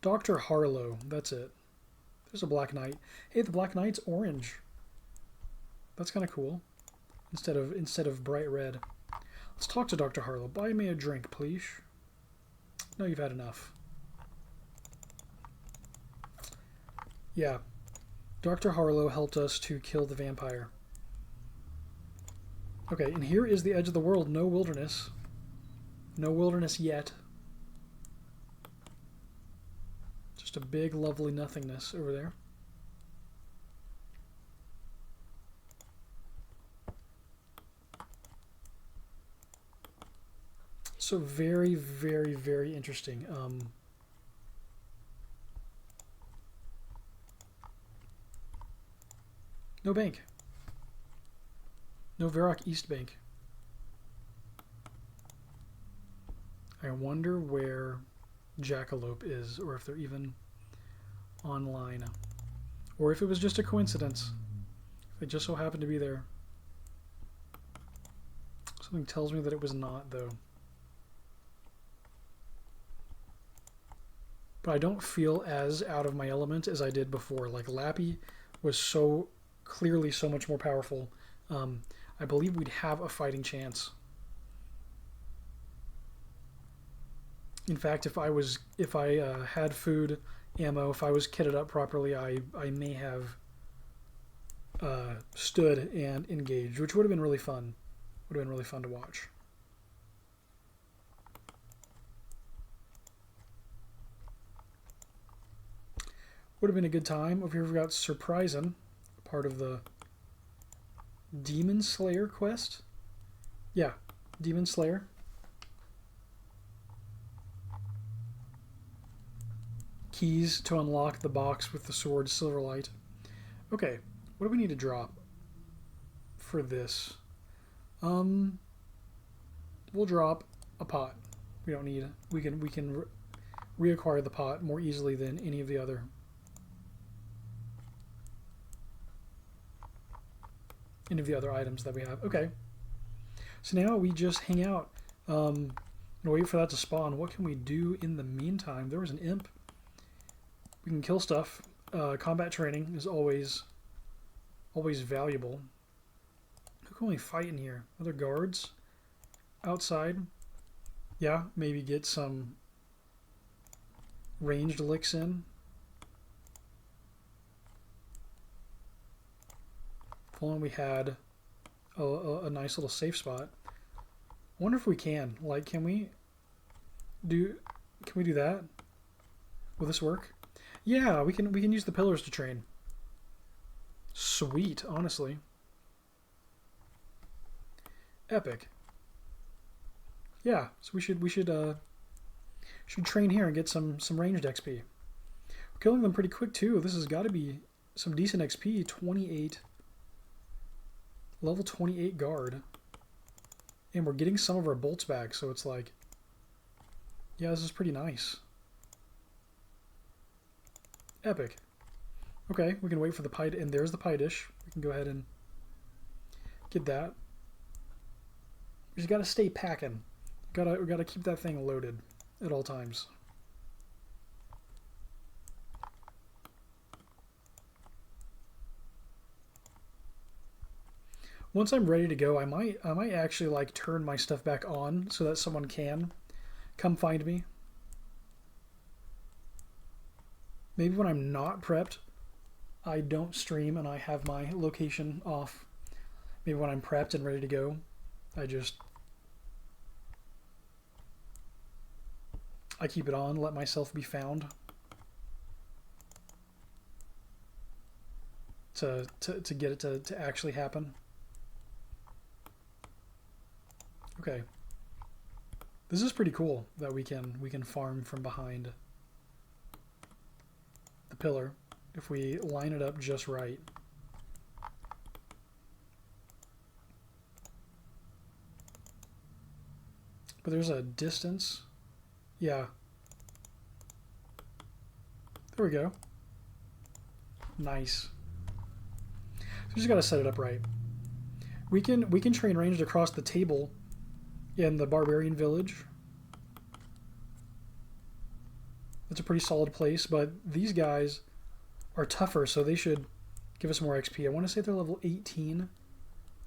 Dr. Harlow, that's it. There's a Black Knight. Hey, the Black Knight's orange. That's kind of cool. Instead of bright red. Let's talk to Dr. Harlow. Buy me a drink, please. No, you've had enough. Yeah. Dr. Harlow helped us to kill the vampire. Okay, and here is the edge of the world. No wilderness. No wilderness yet. Just a big, lovely nothingness over there. So very, very, very interesting. No bank. No Varrock East Bank. I wonder where Jackalope is, or if they're even online. Or if it was just a coincidence. If they just so happened to be there. Something tells me that it was not, though. But I don't feel as out of my element as I did before. Like, Lappy was so clearly so much more powerful. I believe we'd have a fighting chance. In fact, if I had food, ammo, if I was kitted up properly, I may have stood and engaged, which would have been really fun. Would have been really fun to watch. Would have been a good time. Over here we've got Surprisin', part of the Demon Slayer quest. Yeah, Demon Slayer. Keys to unlock the box with the sword Silverlight. Okay, what do we need to drop for this? We'll drop a pot. We don't need. We can reacquire the pot more easily than any of the other. Any of the other items that we have. Okay. So now we just hang out and wait for that to spawn. What can we do in the meantime? There was an imp. We can kill stuff. Combat training is always valuable. Who can we fight in here? Other guards? Outside? Yeah, maybe get some ranged licks in. If only we had a nice little safe spot. I wonder if we can. Like, can we do that? Will this work? Yeah, we can use the pillars to train. Sweet, honestly. Epic. Yeah, so we should train here and get some ranged XP. We're killing them pretty quick too. This has got to be some decent XP. 28, level 28 guard, and we're getting some of our bolts back. So it's like, yeah, this is pretty nice. Epic. Okay, we can wait for the pie, and there's the pie dish. We can go ahead and get that. We just gotta stay packing. We gotta keep that thing loaded at all times. Once I'm ready to go, I might actually like turn my stuff back on so that someone can come find me. Maybe when I'm not prepped, I don't stream and I have my location off. Maybe when I'm prepped and ready to go, I keep it on, let myself be found to get it to actually happen. Okay. This is pretty cool that we can farm from behind the pillar if we line it up just right. But there's a distance. Yeah. There we go. Nice. So we just gotta set it up right. We can train ranged across the table in the barbarian village. It's a pretty solid place, but these guys are tougher, so they should give us more XP. I want to say they're level 18,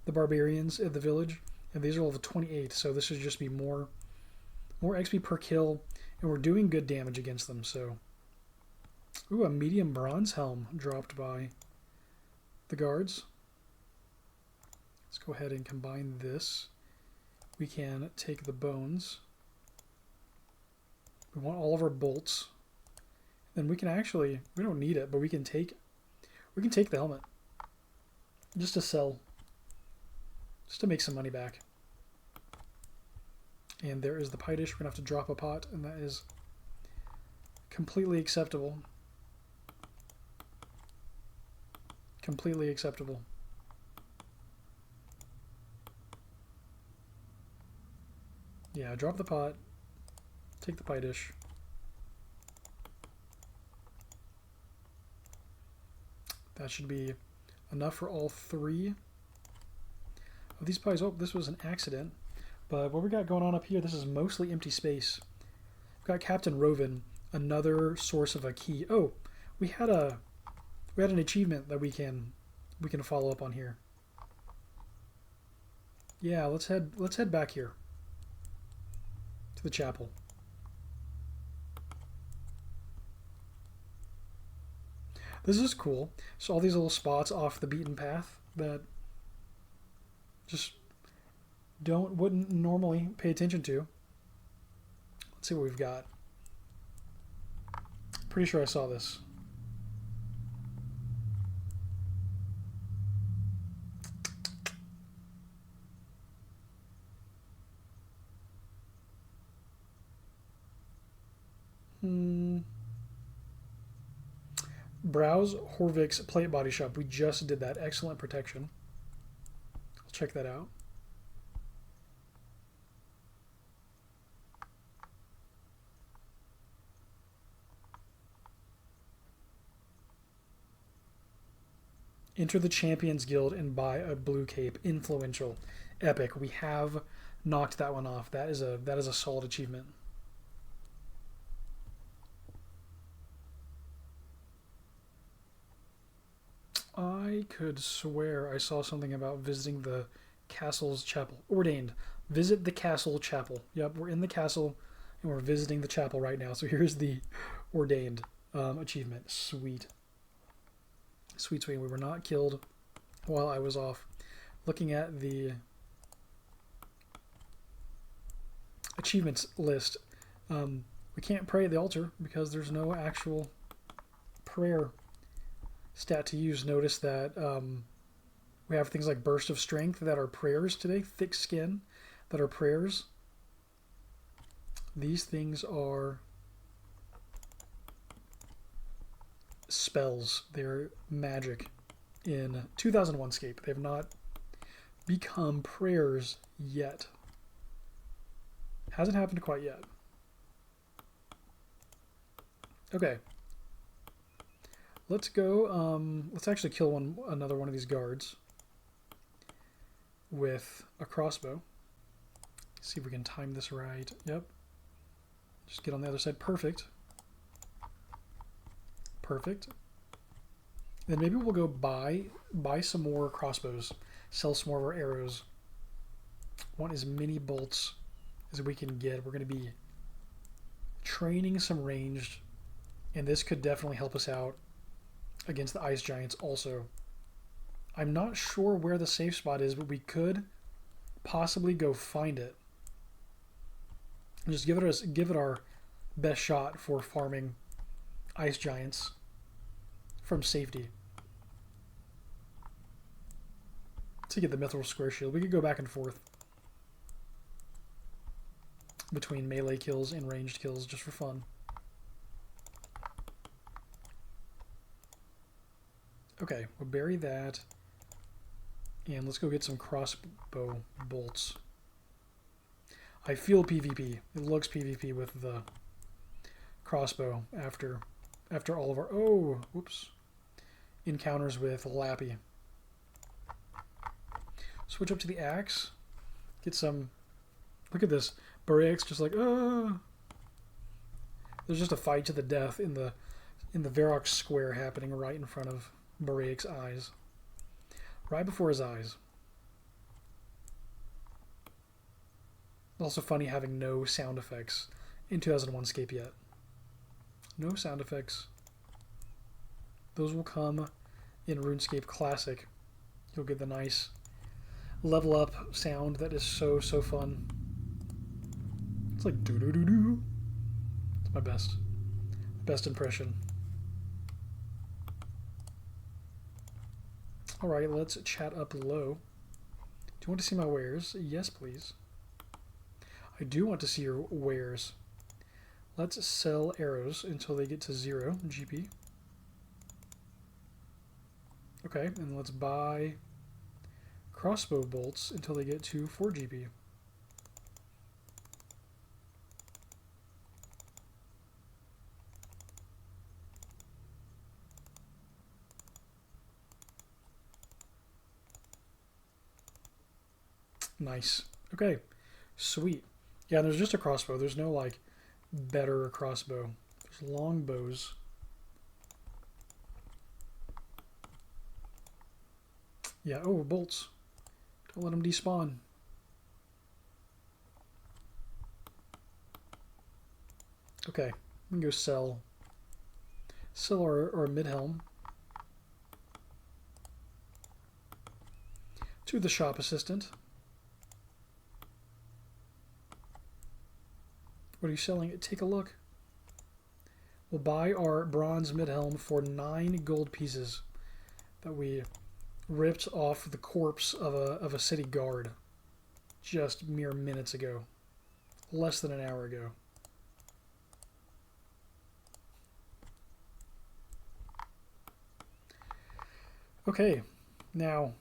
the barbarians at the village, and these are level 28, so this should just be more XP per kill, and we're doing good damage against them, so. Ooh, a medium bronze helm dropped by the guards. Let's go ahead and combine this. We can take the bones. We want all of our bolts. Then we can actually, we don't need it, but we can take the helmet. Just to sell. Just to make some money back. And there is the pie dish. We're going to have to drop a pot, and that is completely acceptable. Completely acceptable. Yeah, drop the pot. Take the pie dish. That should be enough for all 3 of these pies. Oh, this was an accident. But what we got going on up here, this is mostly empty space. We've got Captain Roven, another source of a key. Oh, we had an achievement that we can follow up on here. Yeah, let's head back here to the chapel. This is cool. So all these little spots off the beaten path that just wouldn't normally pay attention to. Let's see what we've got. Pretty sure I saw this. Browse Horvik's plate body shop. We just did that. Excellent protection. I'll check that out. Enter the Champions Guild and buy a blue cape. Influential. Epic. We have knocked that one off. That is a solid achievement. I could swear I saw something about visiting the castle's chapel. Ordained. Visit the castle chapel. Yep, we're in the castle and we're visiting the chapel right now. So here's the ordained achievement. Sweet. Sweet, sweet. We were not killed while I was off. Looking at the achievements list, we can't pray at the altar because there's no actual prayer stat to use. Notice that we have things like Burst of Strength that are prayers today, Thick Skin that are prayers. These things are spells. They're magic in 2001Scape. They have not become prayers yet. Hasn't happened quite yet. Okay. Let's go, let's actually kill another one of these guards with a crossbow. See if we can time this right. Yep. Just get on the other side. Perfect. Perfect. Then maybe we'll go buy some more crossbows, sell some more of our arrows. Want as many bolts as we can get. We're going to be training some ranged, and this could definitely help us out against the ice giants also. I'm not sure where the safe spot is, but we could possibly go find it. And just give it our best shot for farming ice giants from safety. To get the mithril square shield, we could go back and forth between melee kills and ranged kills just for fun. Okay, we'll bury that. And let's go get some crossbow bolts. I feel PvP. It looks PvP with the crossbow after all of our encounters with Lappy. Switch up to the axe. Get some. Look at this. Varrock's just like, ah. There's just a fight to the death in the Varrock square happening right in front of Varrock's eyes. Right before his eyes. Also funny having no sound effects in 2001Scape yet. No sound effects. Those will come in RuneScape Classic. You'll get the nice level up sound that is so fun. It's like doo doo doo doo. It's my best impression. Alright, let's chat up low. Do you want to see my wares? Yes, please. I do want to see your wares. Let's sell arrows until they get to 0 GP. Okay, and let's buy crossbow bolts until they get to 4 GP. Nice. Okay. Sweet. Yeah, there's just a crossbow. There's no, like, better crossbow. There's long bows. Yeah, oh, bolts. Don't let them despawn. Okay, we can go sell. Sell our mid-helm to the shop assistant. What are you selling? Take a look. We'll buy our bronze mid-helm for 9 gold pieces that we ripped off the corpse of a city guard just mere minutes ago. Less than an hour ago. Okay, now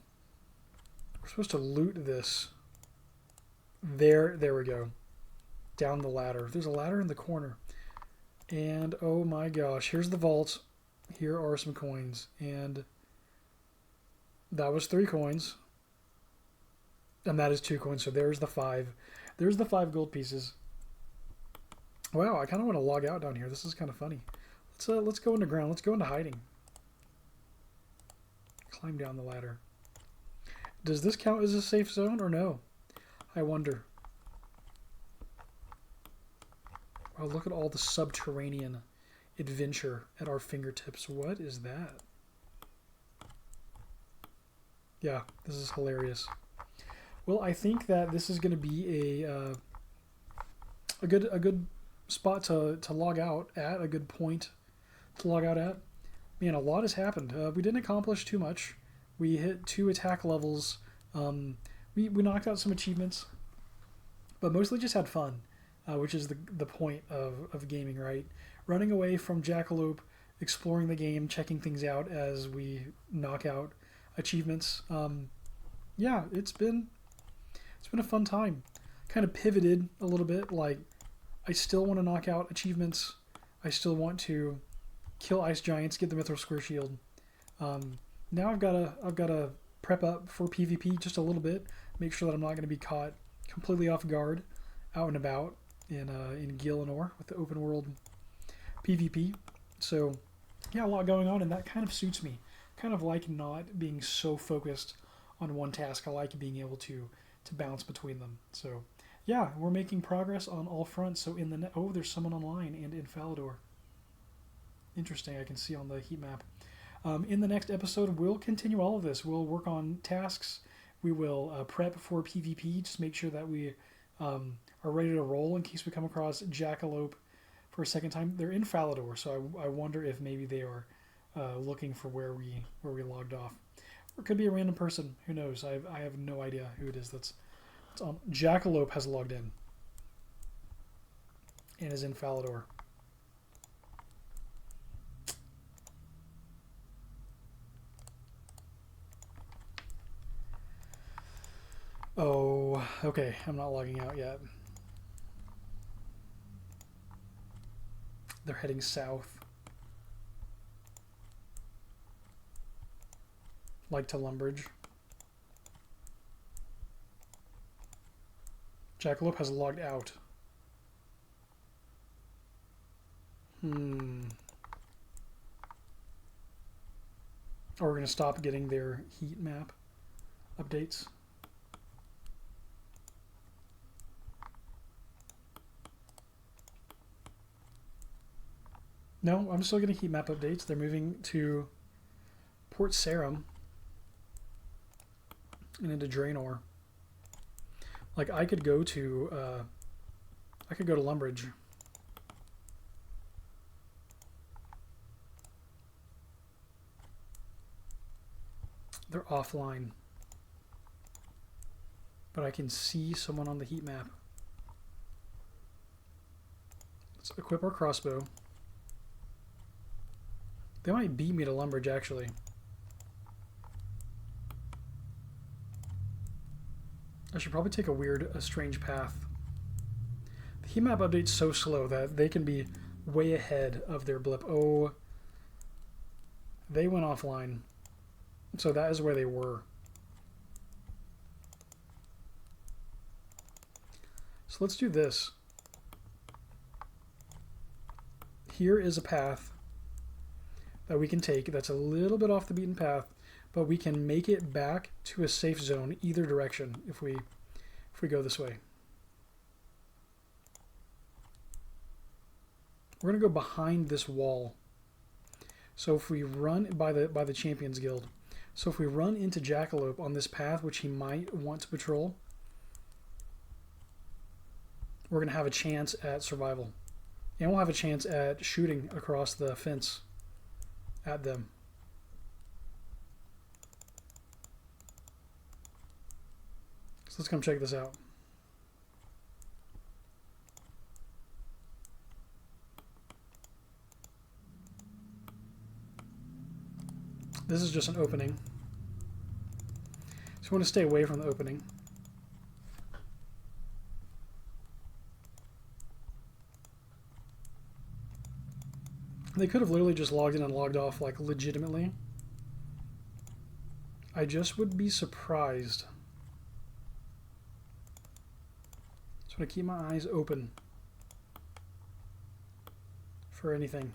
we're supposed to loot this. There we go. Down the ladder. There's a ladder in the corner. And oh my gosh, here's the vault. Here are some coins. And that was 3 coins. And that is 2 coins. So there's the 5. There's the 5 gold pieces. Wow, I kind of want to log out down here. This is kind of funny. Let's go underground. Let's go into hiding. Climb down the ladder. Does this count as a safe zone or no? I wonder. Wow, look at all the subterranean adventure at our fingertips. What is that? Yeah, this is hilarious. Well, I think that this is going to be a good spot to log out at, a good point to log out at. Man, a lot has happened. We didn't accomplish too much. We hit 2 attack levels. We knocked out some achievements, but mostly just had fun, which is the point of gaming, right? Running away from Jackalope, exploring the game, checking things out as we knock out achievements. Yeah, it's been a fun time. Kind of pivoted a little bit. Like, I still want to knock out achievements. I still want to kill ice giants, get the Mithril Square Shield. Now I've got to prep up for PvP just a little bit. Make sure that I'm not going to be caught completely off guard out and about in Gielinor with the open world PvP. So yeah, a lot going on, and that kind of suits me. Kind of like not being so focused on one task. I like being able to bounce between them. So yeah, we're making progress on all fronts. So there's someone online and in Falador. Interesting, I can see on the heat map. In the next episode, we'll continue all of this. We'll work on tasks. We will prep for PvP. Just make sure that we are ready to roll in case we come across Jackalope for a second time. They're in Falador, so I wonder if maybe they are looking for where we logged off. Or it could be a random person. Who knows? I have no idea who it is that's on. Jackalope has logged in and is in Falador. Oh, okay. I'm not logging out yet. They're heading south. Like to Lumbridge. Jackalope has logged out. Or we're going to stop getting their heat map updates. No, I'm still getting heat map updates. They're moving to Port Sarum and into Draenor. Like, I could go to Lumbridge. They're offline. But I can see someone on the heat map. Let's equip our crossbow. They might beat me to Lumbridge, actually. I should probably take a strange path. The heat map update's so slow that they can be way ahead of their blip. Oh, they went offline. So that is where they were. So let's do this. Here is a path that we can take that's a little bit off the beaten path, but we can make it back to a safe zone either direction if we go this way. We're going to go behind this wall. So if we run by the Champions Guild, so if we run into Jackalope on this path, which he might want to patrol, we're going to have a chance at survival. And we'll have a chance at shooting across the fence at them. So let's come check this out. This is just an opening. So we want to stay away from the opening. They could have literally just logged in and logged off, like, legitimately. I just would be surprised. Just want to keep my eyes open for anything.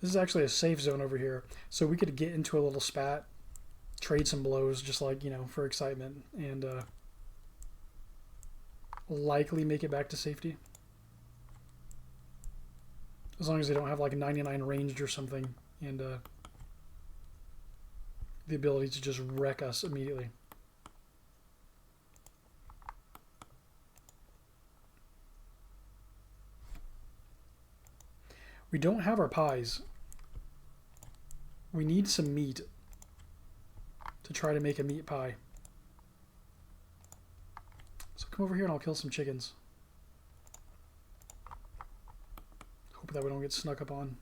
This is actually a safe zone over here, so we could get into a little spat, trade some blows, just like, you know, for excitement, and likely make it back to safety. As long as they don't have like 99 ranged or something, and the ability to just wreck us immediately. We don't have our pies. We need some meat to try to make a meat pie. So come over here and I'll kill some chickens. Hope that we don't get snuck up on.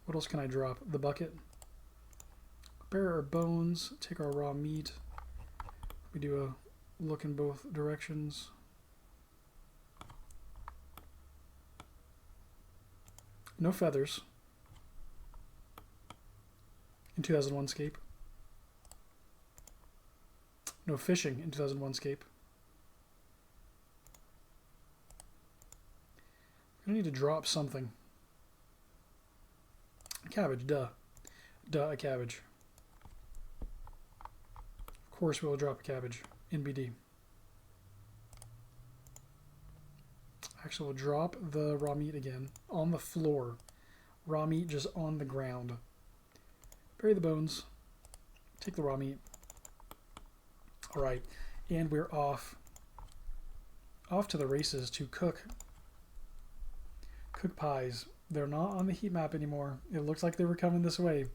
What else can I drop? The bucket. Bury our bones, take our raw meat. We do a look in both directions. No feathers in 2001Scape. No fishing in 2001Scape. I need to drop something. A cabbage, duh. Duh, a cabbage. Of course we will drop a cabbage. NBD. Actually, we'll drop the raw meat again on the floor. Raw meat just on the ground. Bury the bones. Take the raw meat. All right, and we're off to the races to cook pies. They're not on the heat map anymore. It looks like they were coming this way. It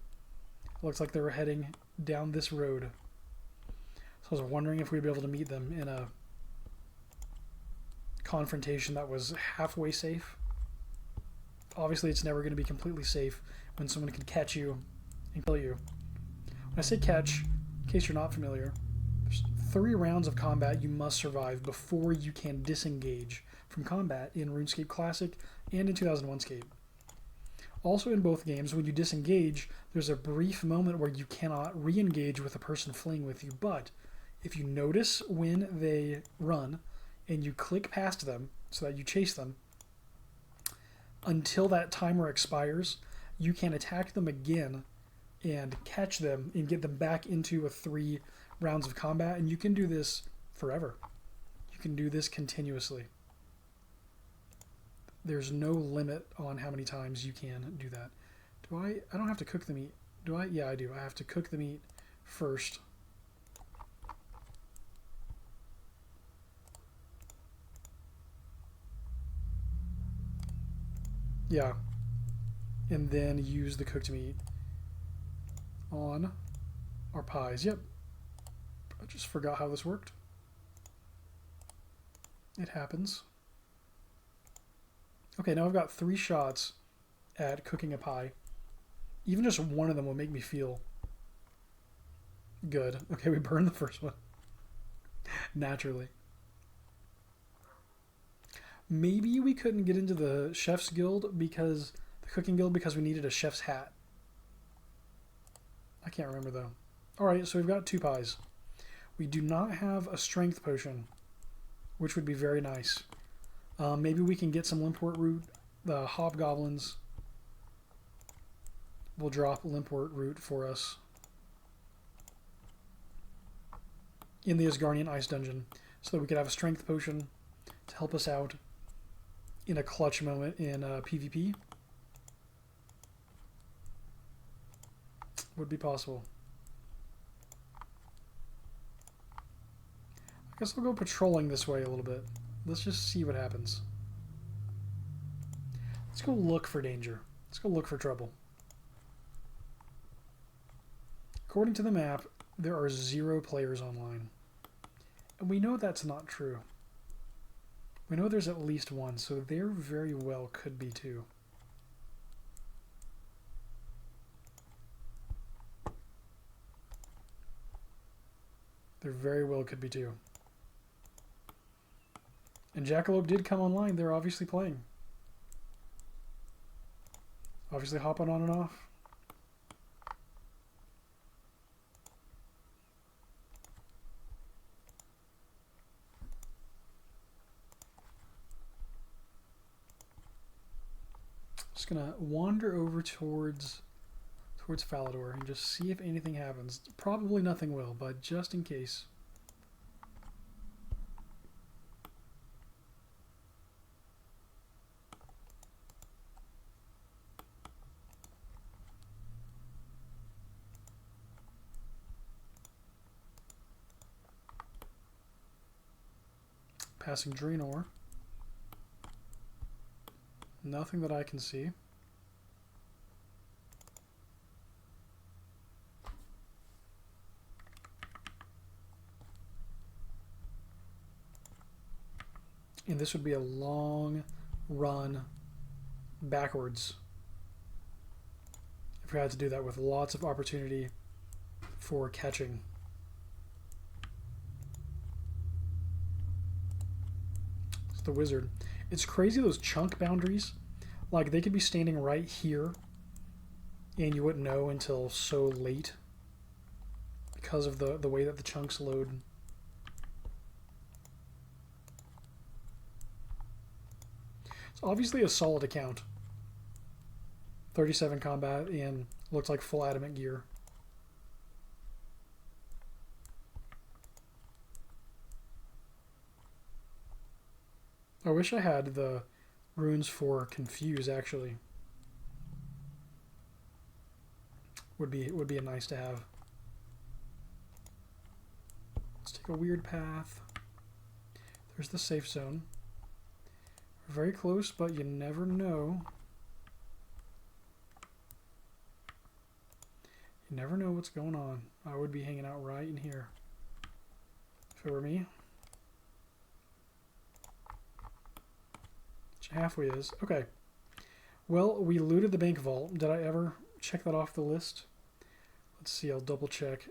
looks like they were heading down this road. So I was wondering if we'd be able to meet them in a confrontation that was halfway safe. Obviously, it's never going to be completely safe when someone can catch you and kill you. When I say catch, in case you're not familiar, there's 3 rounds of combat you must survive before you can disengage from combat in RuneScape Classic and in 2001Scape. Also in both games, when you disengage, there's a brief moment where you cannot re-engage with the person fleeing with you, but if you notice when they run and you click past them so that you chase them, until that timer expires, you can attack them again and catch them and get them back into a 3 rounds of combat, and you can do this forever. You can do this continuously. There's no limit on how many times you can do that. I don't have to cook the meat. Do I? Yeah, I do. I have to cook the meat first. Yeah. And then use the cooked meat on our pies. Yep. I just forgot how this worked. It happens. Okay, now I've got 3 shots at cooking a pie. Even just one of them will make me feel good. Okay, we burned the first one. Naturally. Maybe we couldn't get into the chef's guild because the cooking guild because we needed a chef's hat. I can't remember though. All right, so we've got 2 pies. We do not have a strength potion, which would be very nice. Maybe we can get some limpwort root. The hobgoblins will drop limpwort root for us in the Asgardian Ice Dungeon, so that we could have a strength potion to help us out in a clutch moment in PvP. Would be possible. I guess I'll go patrolling this way a little bit. Let's just see what happens. Let's go look for danger. Let's go look for trouble. According to the map, there are 0 players online. And we know that's not true. We know there's at least 1, so there very well could be 2. There very well could be 2. And Jackalope did come online. They're obviously playing. Obviously hopping on and off. Just gonna wander over towards Falador and just see if anything happens. Probably nothing will, but just in case. Passing Draenor. Nothing that I can see. And this would be a long run backwards if we had to do that, with lots of opportunity for catching. It's the wizard. It's crazy, those chunk boundaries. Like, they could be standing right here and you wouldn't know until so late because of the way that the chunks load. It's obviously a solid account. 37 combat and looks like full adamant gear. I wish I had the runes for confuse, actually. Would be a nice to have. Let's take a weird path. There's the safe zone. We're very close, but you never know. You never know what's going on. I would be hanging out right in here if it were me. Halfway is. Okay. Well, we looted the bank vault. Did I ever check that off the list? Let's see. I'll double check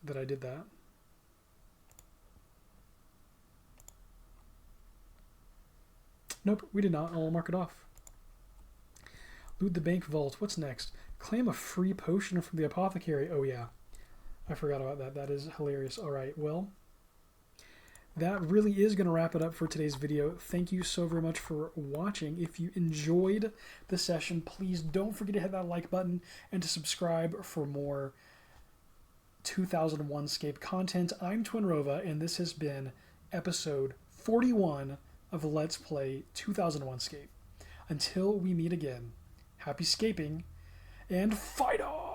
that I did that. Nope, we did not. I'll mark it off. Loot the bank vault. What's next? Claim a free potion from the apothecary. Oh, yeah. I forgot about that. That is hilarious. All right. Well, that really is going to wrap it up for today's video. Thank you so very much for watching. If you enjoyed the session, please don't forget to hit that like button and to subscribe for more 2001Scape content. I'm Twinrova, and this has been episode 41 of Let's Play 2001Scape. Until we meet again, happy scaping and fight on!